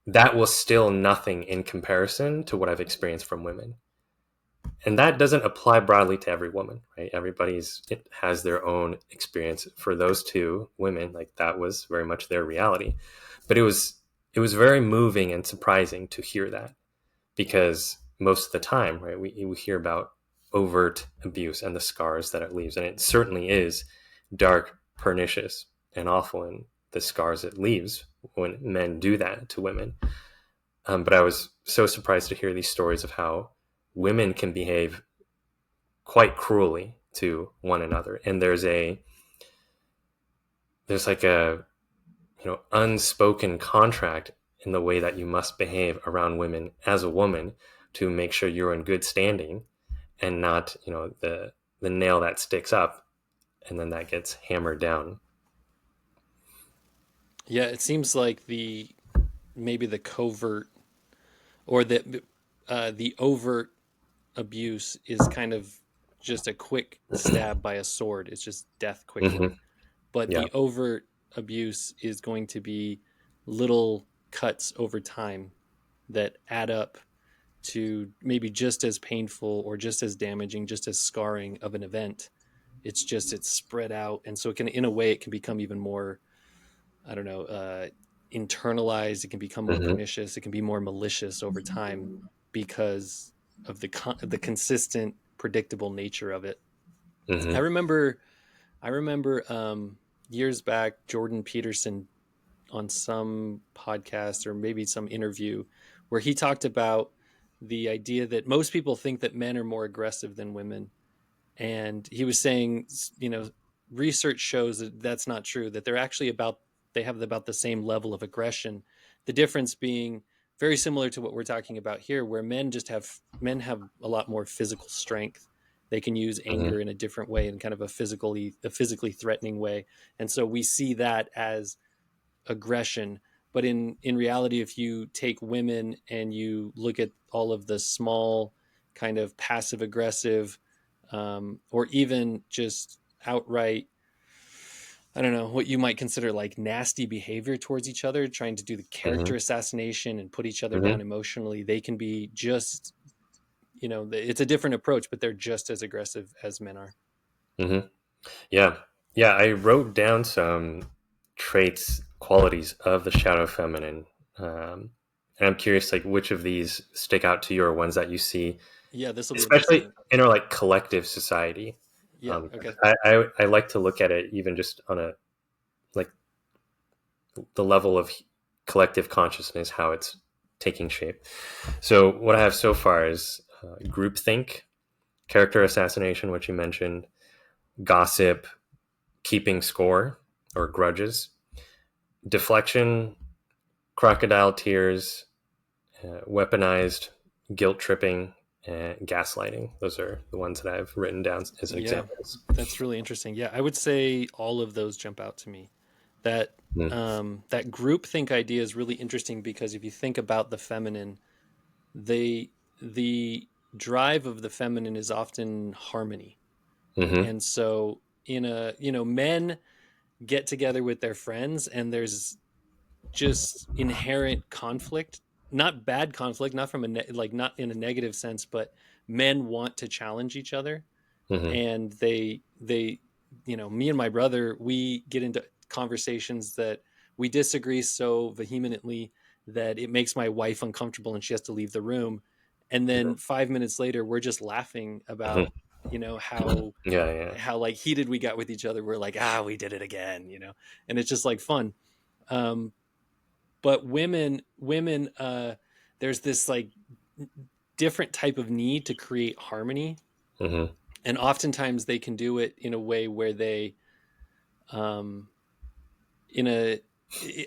That was still nothing in comparison to what I've experienced from women. And that doesn't apply broadly to every woman, right? It has their own experience. For those two women, like, that was very much their reality. But it was very moving and surprising to hear that, because most of the time, right, we hear about overt abuse and the scars that it leaves, and it certainly is dark, pernicious, and awful in the scars it leaves when men do that to women. But I was so surprised to hear these stories of how women can behave quite cruelly to one another, and there's like a, unspoken contract in the way that you must behave around women as a woman to make sure you're in good standing, and not, the nail that sticks up and then that gets hammered down. Yeah, it seems like the maybe the covert or the overt abuse is kind of just a quick stab by a sword. It's just death quickly. Hmm. But Yeah. the overt abuse is going to be little cuts over time that add up to maybe just as painful or just as damaging, just as scarring of an event. It's spread out, and so it can, in a way, it can become even more, I don't know, internalized. It can become more Hmm. pernicious. It can be more malicious over time because of the consistent, predictable nature of it. I Hmm. remember, I remember years back, Jordan Peterson on some podcast or maybe some interview where he talked about the idea that most people think that men are more aggressive than women, and he was saying, research shows that that's not true, that they're actually about, they have about the same level of aggression, the difference being very similar to what we're talking about here, where men have a lot more physical strength. They can use Hmm. anger in a different way, in kind of a physically threatening way, and so we see that as aggression. But in reality, if you take women and you look at all of the small kind of passive aggressive, or even just outright, I don't know, what you might consider like nasty behavior towards each other, trying to do the character Hmm. assassination and put each other down Hmm. emotionally, they can be just, it's a different approach, but they're just as aggressive as men are. Hmm. Yeah. Yeah. I wrote down some traits, qualities of the shadow feminine. And I'm curious, like, which of these stick out to you, or ones that you see, Yeah, this will be especially interesting. in our, like, collective society. Yeah, okay. I like to look at it even just on a, like, the level of collective consciousness, how it's taking shape. So what I have so far is groupthink, character assassination, which you mentioned, gossip, keeping score or grudges, deflection, crocodile tears, weaponized guilt tripping, and gaslighting. Those are the ones that I've written down as Yeah, examples. that's really interesting. Yeah, I would say all of those jump out to me. That Mm. that group think idea is really interesting because if you think about the feminine, they the drive of the feminine is often harmony. Hmm. And so men get together with their friends and there's just inherent conflict, not bad conflict, not from like not in a negative sense, but men want to challenge each other, Hmm. and they me and my brother, we get into conversations that we disagree so vehemently that it makes my wife uncomfortable and she has to leave the room, and then 5 minutes later we're just laughing Hmm. about how Yeah, yeah. like heated we got with each other. We're like, we did it again, and it's just like fun. um but women, there's this like different type of need to create harmony, Hmm. and oftentimes they can do it in a way where they um in a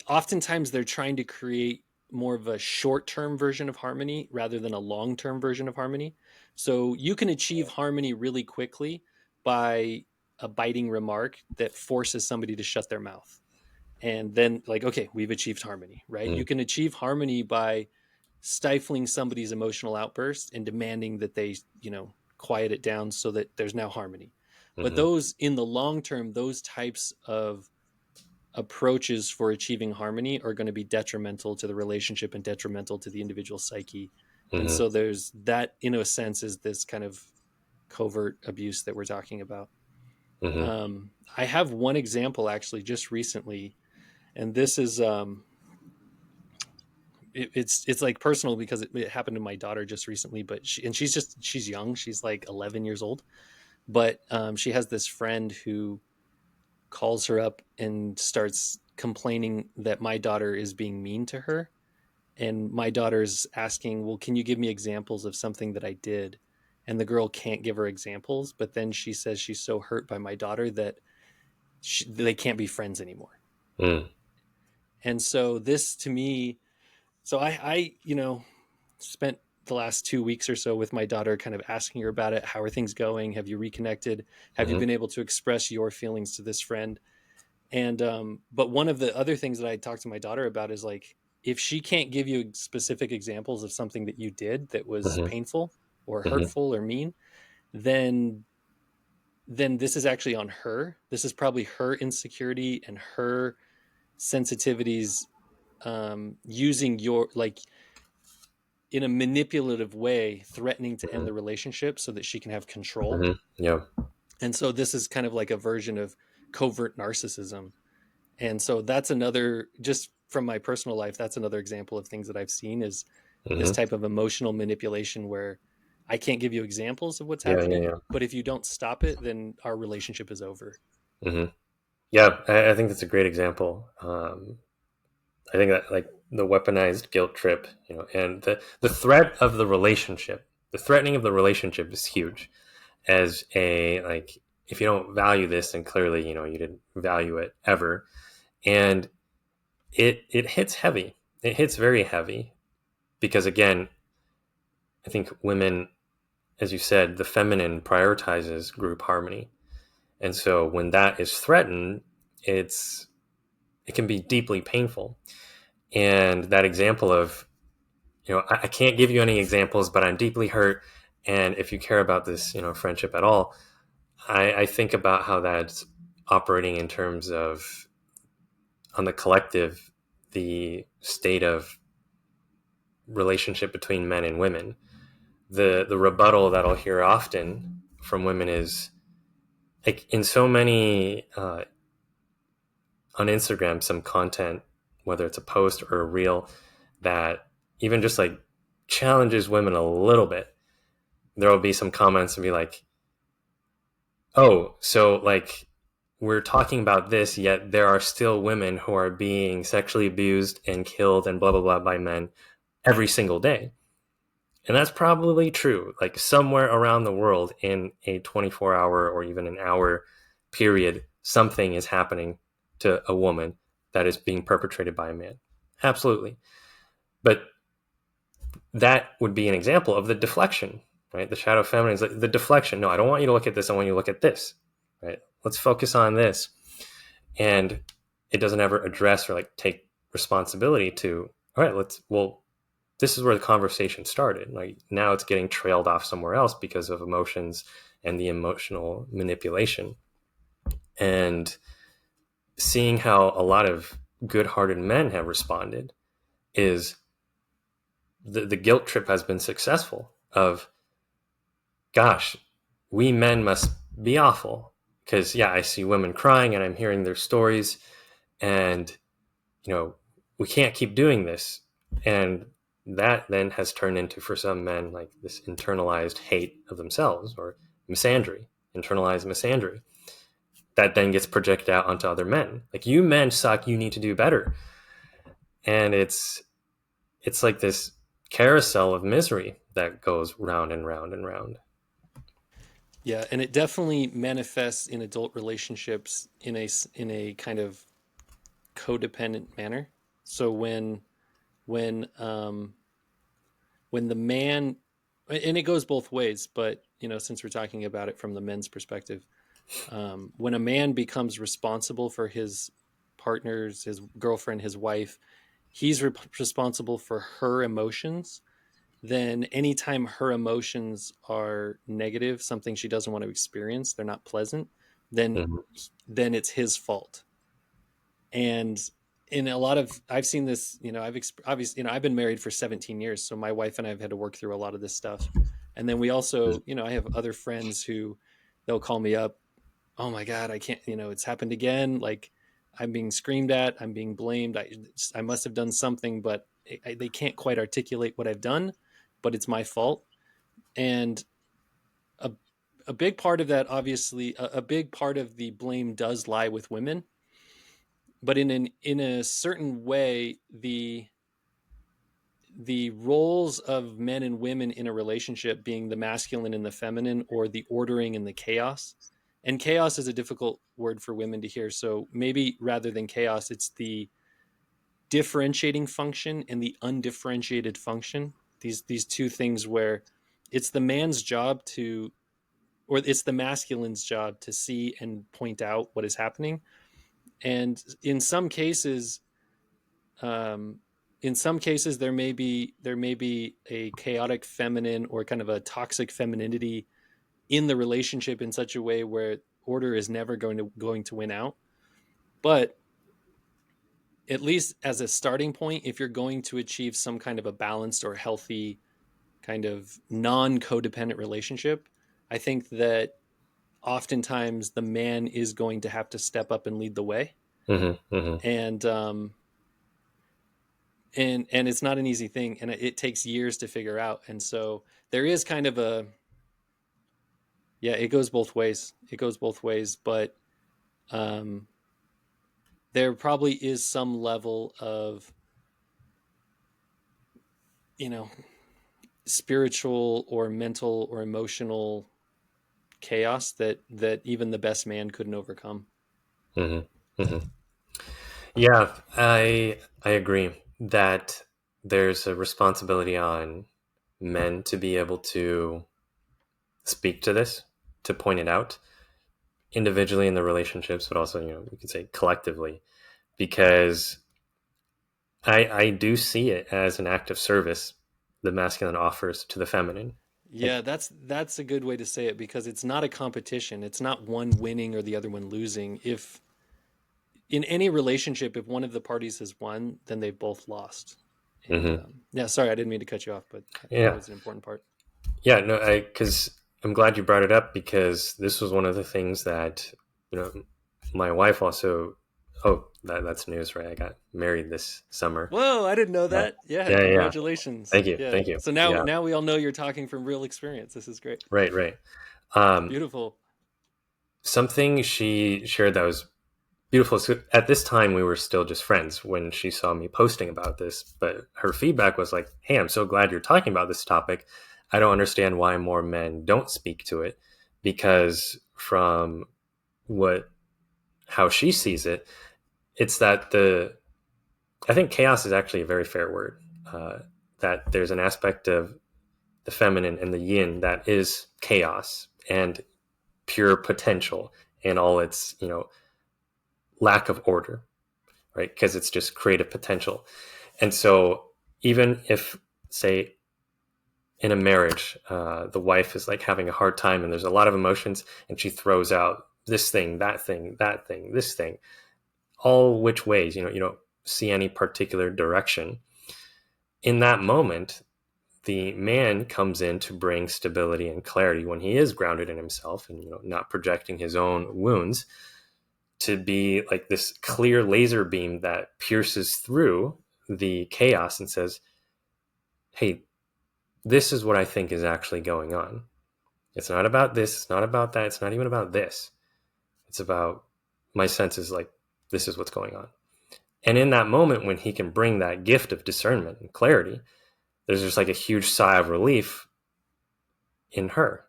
oftentimes they're trying to create more of a short-term version of harmony rather than a long-term version of harmony. So you can achieve harmony really quickly by a biting remark that forces somebody to shut their mouth, and then, like, okay, we've achieved harmony, right? You Hmm. can achieve harmony by stifling somebody's emotional outburst and demanding that they quiet it down so that there's now harmony. But Hmm. those, in the long term, those types of approaches for achieving harmony are going to be detrimental to the relationship and detrimental to the individual psyche. And Hmm. so there's that, in a sense, is this kind of covert abuse that we're talking about. Hmm. I have one example actually just recently, and this is it's like personal because it happened to my daughter just recently. But she's young, she's like 11 years old, but she has this friend who calls her up and starts complaining that my daughter is being mean to her. And my daughter's asking, well, can you give me examples of something that I did? And the girl can't give her examples, but then she says she's so hurt by my daughter that they can't be friends anymore. Mm. And so this to me, so I spent the last 2 weeks or so with my daughter, kind of asking her about it. How are things going? Have you reconnected? Have you Hmm. been able to express your feelings to this friend? And but one of the other things that I talked to my daughter about is like, if she can't give you specific examples of something that you did that was Hmm. painful or Hmm. hurtful or mean, then this is actually on her. This is probably her insecurity and her sensitivities, using your, like, in a manipulative way, threatening to end Hmm. the relationship so that she can have control. Hmm. Yeah. And so this is kind of like a version of covert narcissism. And so that's another, just from my personal life, that's another example of things that I've seen, is this Hmm. type of emotional manipulation where I can't give you examples of what's Yeah. Yeah. happening, Yeah. but if you don't stop it, then our relationship is over. Hmm. Yeah. I think that's a great example. I think that, like, the weaponized guilt trip, and the threat of the relationship, the threatening of the relationship is huge. As a, like, if you don't value this, then clearly, you didn't value it ever. And it hits heavy. It hits very heavy because, again, I think women, as you said, the feminine prioritizes group harmony. And so when that is threatened, it can be deeply painful. And that example of, I can't give you any examples, but I'm deeply hurt. And if you care about this, friendship at all, I think about how that's operating in terms of, on the collective, the state of relationship between men and women. The rebuttal that I'll hear often from women is, like, in so many on Instagram, some content, whether it's a post or a reel, that even just like challenges women a little bit, there will be some comments and be like, oh, so, like, we're talking about this, yet there are still women who are being sexually abused and killed and blah, blah, blah by men every single day. And that's probably true. Like, somewhere around the world in a 24-hour or even an hour period, something is happening to a woman that is being perpetrated by a man. Absolutely. But that would be an example of the deflection, right? The shadow feminine is like the deflection. No, I don't want you to look at this. I want you to look at this, right? Let's focus on this. And it doesn't ever address or, like, take responsibility to, all right, well, this is where the conversation started. Like, now it's getting trailed off somewhere else because of emotions and the emotional manipulation. And seeing how a lot of good-hearted men have responded is the guilt trip has been successful of, gosh, we men must be awful because, yeah, I see women crying and I'm hearing their stories, and, we can't keep doing this. And that then has turned into, for some men, like, this internalized hate of themselves, or misandry, internalized misandry, that then gets projected out onto other men. Like, you men suck, you need to do better. And it's like this carousel of misery that goes round and round and round. Yeah, and it definitely manifests in adult relationships in a kind of codependent manner. So when when the man, and it goes both ways, but since we're talking about it from the men's perspective, when a man becomes responsible for his partner's, his girlfriend, his wife, he's responsible for her emotions, then anytime her emotions are negative, something she doesn't want to experience, they're not pleasant, then Hmm. it's his fault. And in a lot of, I've seen this, obviously, I've been married for 17 years, so my wife and I have had to work through a lot of this stuff. And then we also, I have other friends who they'll call me up, oh my god, I can't, it's happened again, like I'm being screamed at, I'm being blamed, I must have done something, but they can't quite articulate what I've done, but it's my fault. And a, a big part of that, obviously, a big part of the blame does lie with women, but in a certain way, the roles of men and women in a relationship being the masculine and the feminine, or the ordering and the chaos. And chaos is a difficult word for women to hear. So maybe rather than chaos, it's the differentiating function and the undifferentiated function. These two things where it's the man's job to, or it's the masculine's job to see and point out what is happening. And um, in some cases there may be a chaotic feminine or kind of a toxic femininity in the relationship in such a way where order is never going to win out. But at least as a starting point, if you're going to achieve some kind of a balanced or healthy kind of non-codependent relationship, I think that oftentimes the man is going to have to step up and lead the way. Hmm. Hmm. And it's not an easy thing, and it takes years to figure out. And so there is kind of a, yeah, it goes both ways. It goes both ways, but um, there probably is some level of, you know, spiritual or mental or emotional chaos that even the best man couldn't overcome. Hmm. Hmm. Yeah, I agree that there's a responsibility on men to be able to speak to this, to point it out individually in the relationships, but also, you could say collectively, because I do see it as an act of service the masculine offers to the feminine. Yeah, Like, that's a good way to say it, because it's not a competition. It's not one winning or the other one losing. If in any relationship, if one of the parties has won, then they've both lost. And mhm. yeah, sorry, I didn't mean to cut you off, but that Yeah, was an important part. yeah, no, because I'm glad you brought it up because this was one of the things that you know my wife also. Oh, that's news, right? I got married this summer. Whoa, I didn't know Yeah, that. Yeah, yeah, yeah. Yeah. congratulations. Thank you, Yeah. thank you. So now Yeah, now we all know you're talking from real experience. This is great. right, right. It's Um, beautiful. Something she shared that was beautiful. So at this time, we were still just friends when she saw me posting about this, but her feedback was like, "Hey, I'm so glad you're talking about this topic. I don't understand why more men don't speak to it because from what how she sees it, it's that the I think chaos is actually a very fair word. That there's an aspect of the feminine and the yin that is chaos and pure potential and all its lack of order, right? Because it's just creative potential. And so even if, say, in a marriage, the wife is like having a hard time and there's a lot of emotions, and she throws out this thing, that thing, that thing, this thing, all which ways, you don't see any particular direction. In that moment, the man comes in to bring stability and clarity when he is grounded in himself and not projecting his own wounds, to be like this clear laser beam that pierces through the chaos and says, hey, this is what I think is actually going on. It's not about this, it's not about that, it's not even about this. It's about my senses, like, this is what's going on. And in that moment, when he can bring that gift of discernment and clarity, there's just like a huge sigh of relief in her.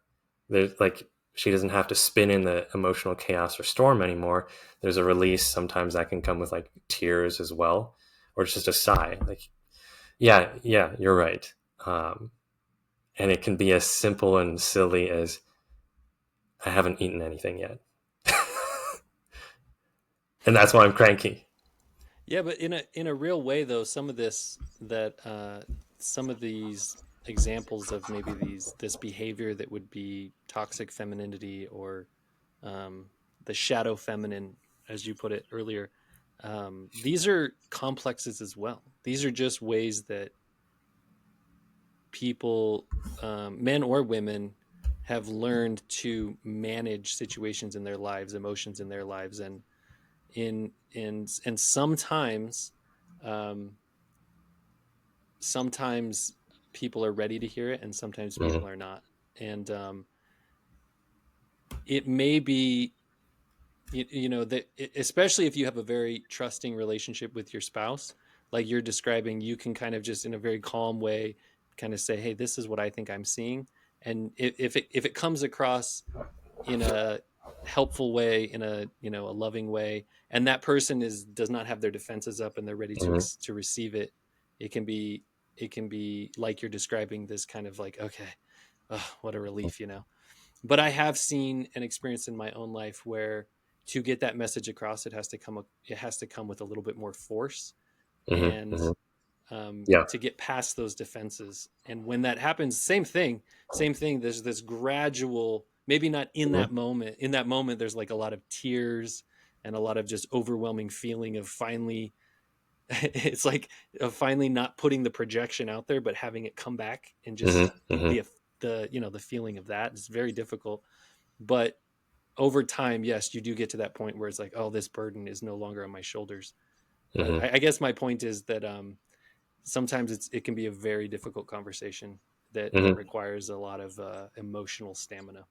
There's like, she doesn't have to spin in the emotional chaos or storm anymore. There's a release. Sometimes that can come with like tears as well, or it's just a sigh. Like, yeah, yeah, you're right. Um, and it can be as simple and silly as, I haven't eaten anything yet. And that's why I'm cranky. Yeah, but in a real way though, some of these examples of maybe this behavior that would be toxic femininity, or the shadow feminine, as you put it earlier. These are complexes as well. These are just ways that people, men or women, have learned to manage situations in their lives, emotions in their lives, and sometimes, um, sometimes people are ready to hear it, and sometimes Mm-hmm. people are not. And it may be, that, especially if you have a very trusting relationship with your spouse, like you're describing, you can kind of just in a very calm way kind of say, hey, this is what I think I'm seeing. And if it comes across in a helpful way, in a, a loving way, and that person does not have their defenses up and they're ready to Mm-hmm. to receive it, it can be like you're describing, this kind of like, okay, oh, what a relief. But I have seen and experienced in my own life where, to get that message across, it has to come with a little bit more force, Mm-hmm. and Mm-hmm. Yeah. to get past those defenses. And when that happens, same thing. There's this gradual, maybe not in Mm-hmm. that moment. In that moment, there's like a lot of tears and a lot of just overwhelming feeling of finally, it's like, of finally not putting the projection out there, but having it come back, and just Mm-hmm. Mm-hmm. the feeling of that is very difficult. But over time, yes, you do get to that point where it's like, oh, this burden is no longer on my shoulders. But Mm-hmm. I guess my point is that, sometimes it can be a very difficult conversation that Mm-hmm. requires a lot of emotional stamina.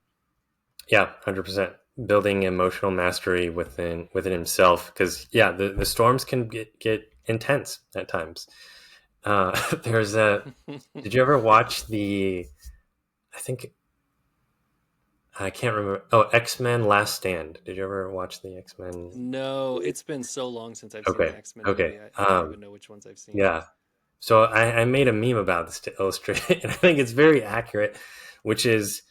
Yeah, 100%. Building emotional mastery within himself, because yeah, the storms can get intense at times. There's a. Did you ever watch the? I think I can't remember. Oh, X-Men Last Stand. Did you ever watch the X-Men? No, it's been so long since I've seen an Okay. X-Men Okay. movie. I don't even know which ones I've seen. Yeah. So I made a meme about this to illustrate it, and I think it's very accurate, which is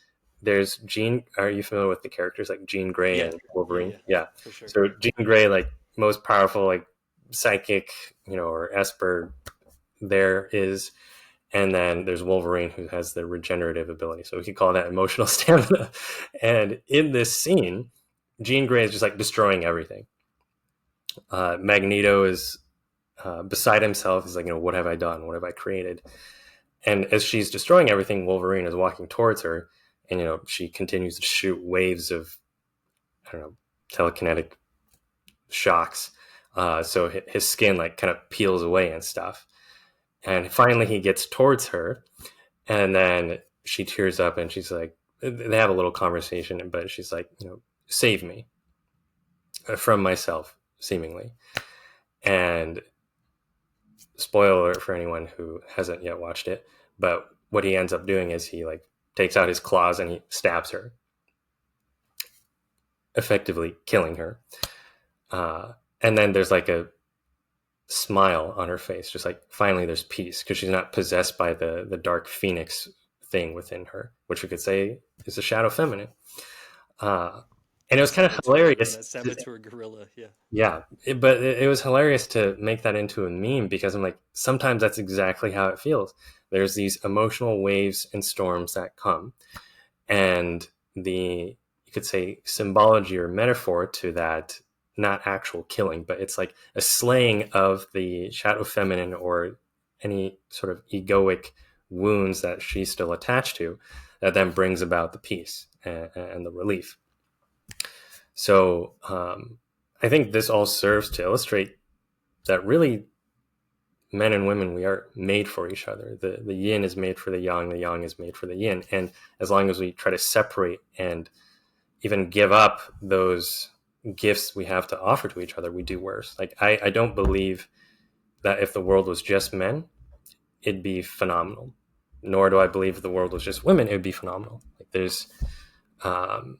there's Jean. Are you familiar with the characters like Jean Grey Yeah, and Wolverine? yeah, Yeah. for sure. So Jean Grey, like most powerful, like psychic, or Esper there is, and then there's Wolverine who has the regenerative ability. So we could call that emotional stamina. And in this scene, Jean Grey is just like destroying everything. Magneto is beside himself. He's like, what have I done? What have I created? And as she's destroying everything, Wolverine is walking towards her, and she continues to shoot waves of, I don't know, telekinetic shocks. So his skin like kind of peels away and stuff. And finally, he gets towards her, and then she tears up, and she's like, they have a little conversation, but she's like, save me from myself, seemingly. And spoiler alert for anyone who hasn't yet watched it, but what he ends up doing is he like takes out his claws and he stabs her, effectively killing her. And then there's like a smile on her face, just like finally there's peace, because she's not possessed by the dark phoenix thing within her, which we could say is a shadow feminine. Uh, and it That was kind of saboteur, yeah, hilarious. that saboteur gorilla, yeah. Yeah, but it was hilarious to make that into a meme, because I'm like, sometimes that's exactly how it feels. There's these emotional waves and storms that come, and you could say symbology or metaphor to that, not actual killing, but it's like a slaying of the shadow feminine, or any sort of egoic wounds that she's still attached to, that then brings about the peace and the relief. So I think this all serves to illustrate that really men and women, we are made for each other. The yin is made for the yang is made for the yin. And as long as we try to separate and even give up those gifts we have to offer to each other, we do worse. Like I don't believe that if the world was just men, it'd be phenomenal. Nor do I believe if the world was just women, it would be phenomenal. Like um,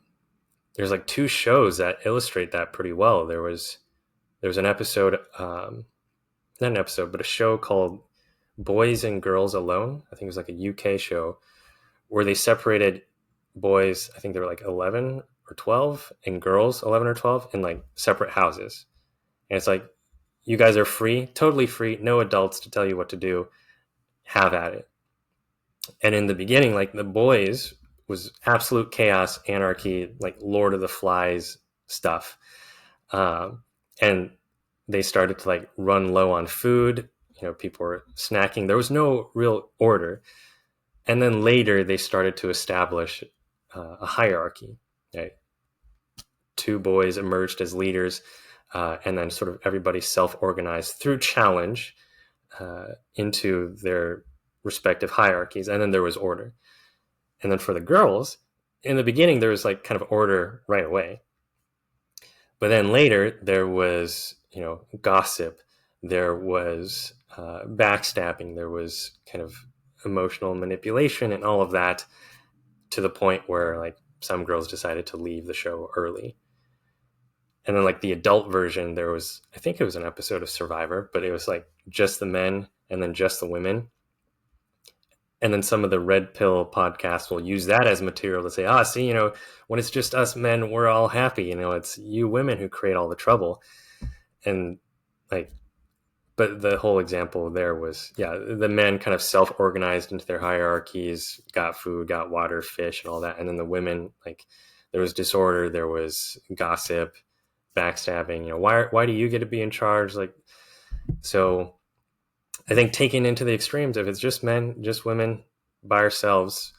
there's like two shows that illustrate that pretty well. There was an episode, not an episode, but a show called Boys and Girls Alone. I think it was like a UK show where they separated boys, I think they were like 11 or 12, and girls 11 or 12 in like separate houses. And it's like, you guys are free, totally free, no adults to tell you what to do. Have at it. And in the beginning, like the boys was absolute chaos, anarchy, like Lord of the Flies stuff. And they started to like run low on food. You know, people were snacking. There was no real order. And then later they started to establish a hierarchy. Right? Two boys emerged as leaders, and then sort of everybody self-organized through challenge into their respective hierarchies. And then there was order. And then for the girls, in the beginning, there was like kind of order right away. But then later, there was, you know, gossip, there was backstabbing, there was kind of emotional manipulation and all of that, to the point where like some girls decided to leave the show early. And then like the adult version, there was, I think it was an episode of Survivor, but it was like just the men and then just the women. And then some of the red pill podcasts will use that as material to say, see, you know, when it's just us men, we're all happy. You know, it's you women who create all the trouble. And like, but the whole example there was, yeah, the men kind of self-organized into their hierarchies, got food, got water, fish, and all that. And then the women, like, there was disorder, there was gossip, backstabbing. You know, why do you get to be in charge? Like, so I think taking into the extremes, if it's just men, just women by ourselves,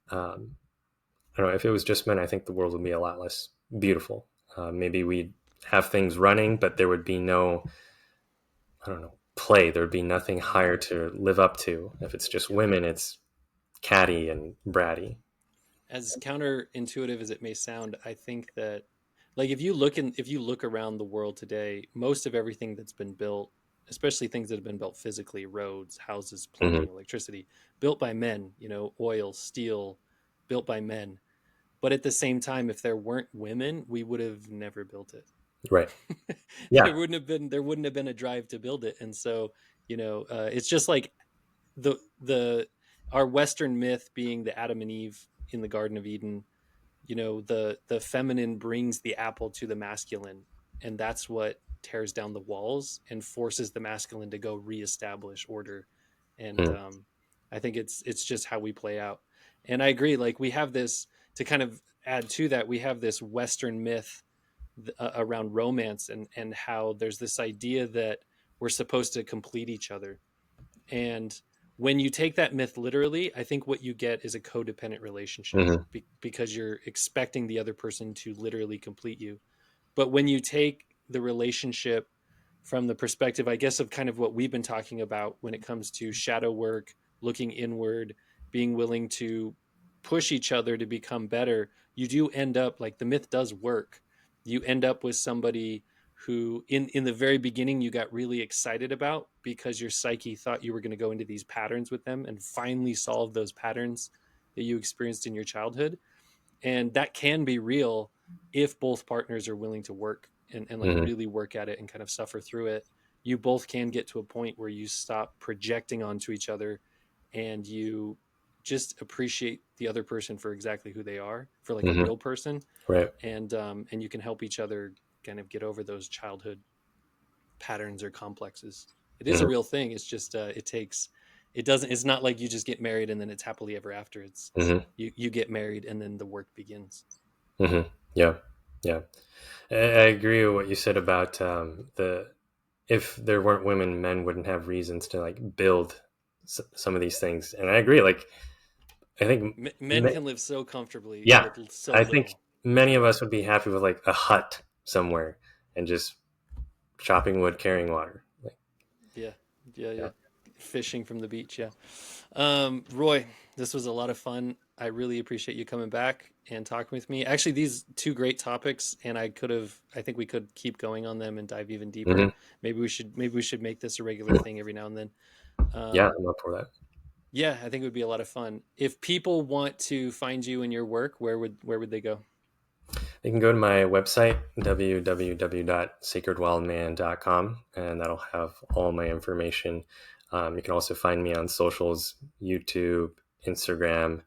I don't know, if it was just men, I think the world would be a lot less beautiful. Maybe we'd have things running, but there would be no, I don't know, play. There would be nothing higher to live up to. If it's just women, it's catty and bratty. As counterintuitive as it may sound, I think that, like, if you look around the world today, most of everything that's been built, especially things that have been built physically, roads, houses, Mm-hmm. plumbing, electricity, built by men, you know, oil, steel, built by men. But at the same time, if there weren't women, we would have never built it. Right. Yeah. There wouldn't have been a drive to build it. And so, you know, it's just like the our Western myth being the Adam and Eve in the Garden of Eden. You know, the feminine brings the apple to the masculine, and that's what tears down the walls and forces the masculine to go reestablish order. And Mm-hmm. I think it's just how we play out. And I agree, like, we have this, to kind of add to that, we have this Western myth around romance, and how there's this idea that we're supposed to complete each other. And when you take that myth literally, I think what you get is a codependent relationship, Mm-hmm. because you're expecting the other person to literally complete you. But when you take the relationship from the perspective, I guess, of kind of what we've been talking about when it comes to shadow work, looking inward, being willing to push each other to become better, you do end up, like, the myth does work. You end up with somebody who in the very beginning you got really excited about, because your psyche thought you were going to go into these patterns with them and finally solve those patterns that you experienced in your childhood. And that can be real if both partners are willing to work, and like Mm-hmm. really work at it and kind of suffer through it. You both can get to a point where you stop projecting onto each other, and you just appreciate the other person for exactly who they are, for like a Mm-hmm. real person. Right. And you can help each other kind of get over those childhood patterns or complexes. It is a Mm-hmm. real thing. It's just it takes, it doesn't, it's not like you just get married and then it's happily ever after. It's Mm-hmm. you get married and then the work begins. Mm-hmm. Yeah. Yeah. I agree with what you said about the if there weren't women, men wouldn't have reasons to like build some of these things. And I agree. Like I think, Men can live so comfortably yeah, with so I think little. many of us would be happy with like a hut somewhere and just chopping wood, carrying water. Like, Yeah, yeah, yeah. yeah. Fishing from the beach. Yeah. Roy, this was a lot of fun. I really appreciate you coming back and talking with me. Actually, these two great topics, and I think we could keep going on them and dive even deeper. Hmm. Maybe we should make this a regular thing every now and then. Yeah, Um, I'm up for that. yeah, I think it would be a lot of fun. If people want to find you and your work, where would they go? You can go to my website, www.sacredwildman.com, and that'll have all my information. You can also find me on socials, YouTube, Instagram,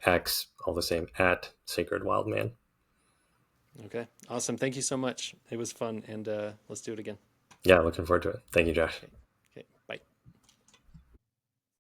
X, all the same, at Sacred Wild Man. Okay, awesome. Thank you so much. It was fun, and let's do it again. Yeah, looking forward to it. Thank you, Josh. Okay.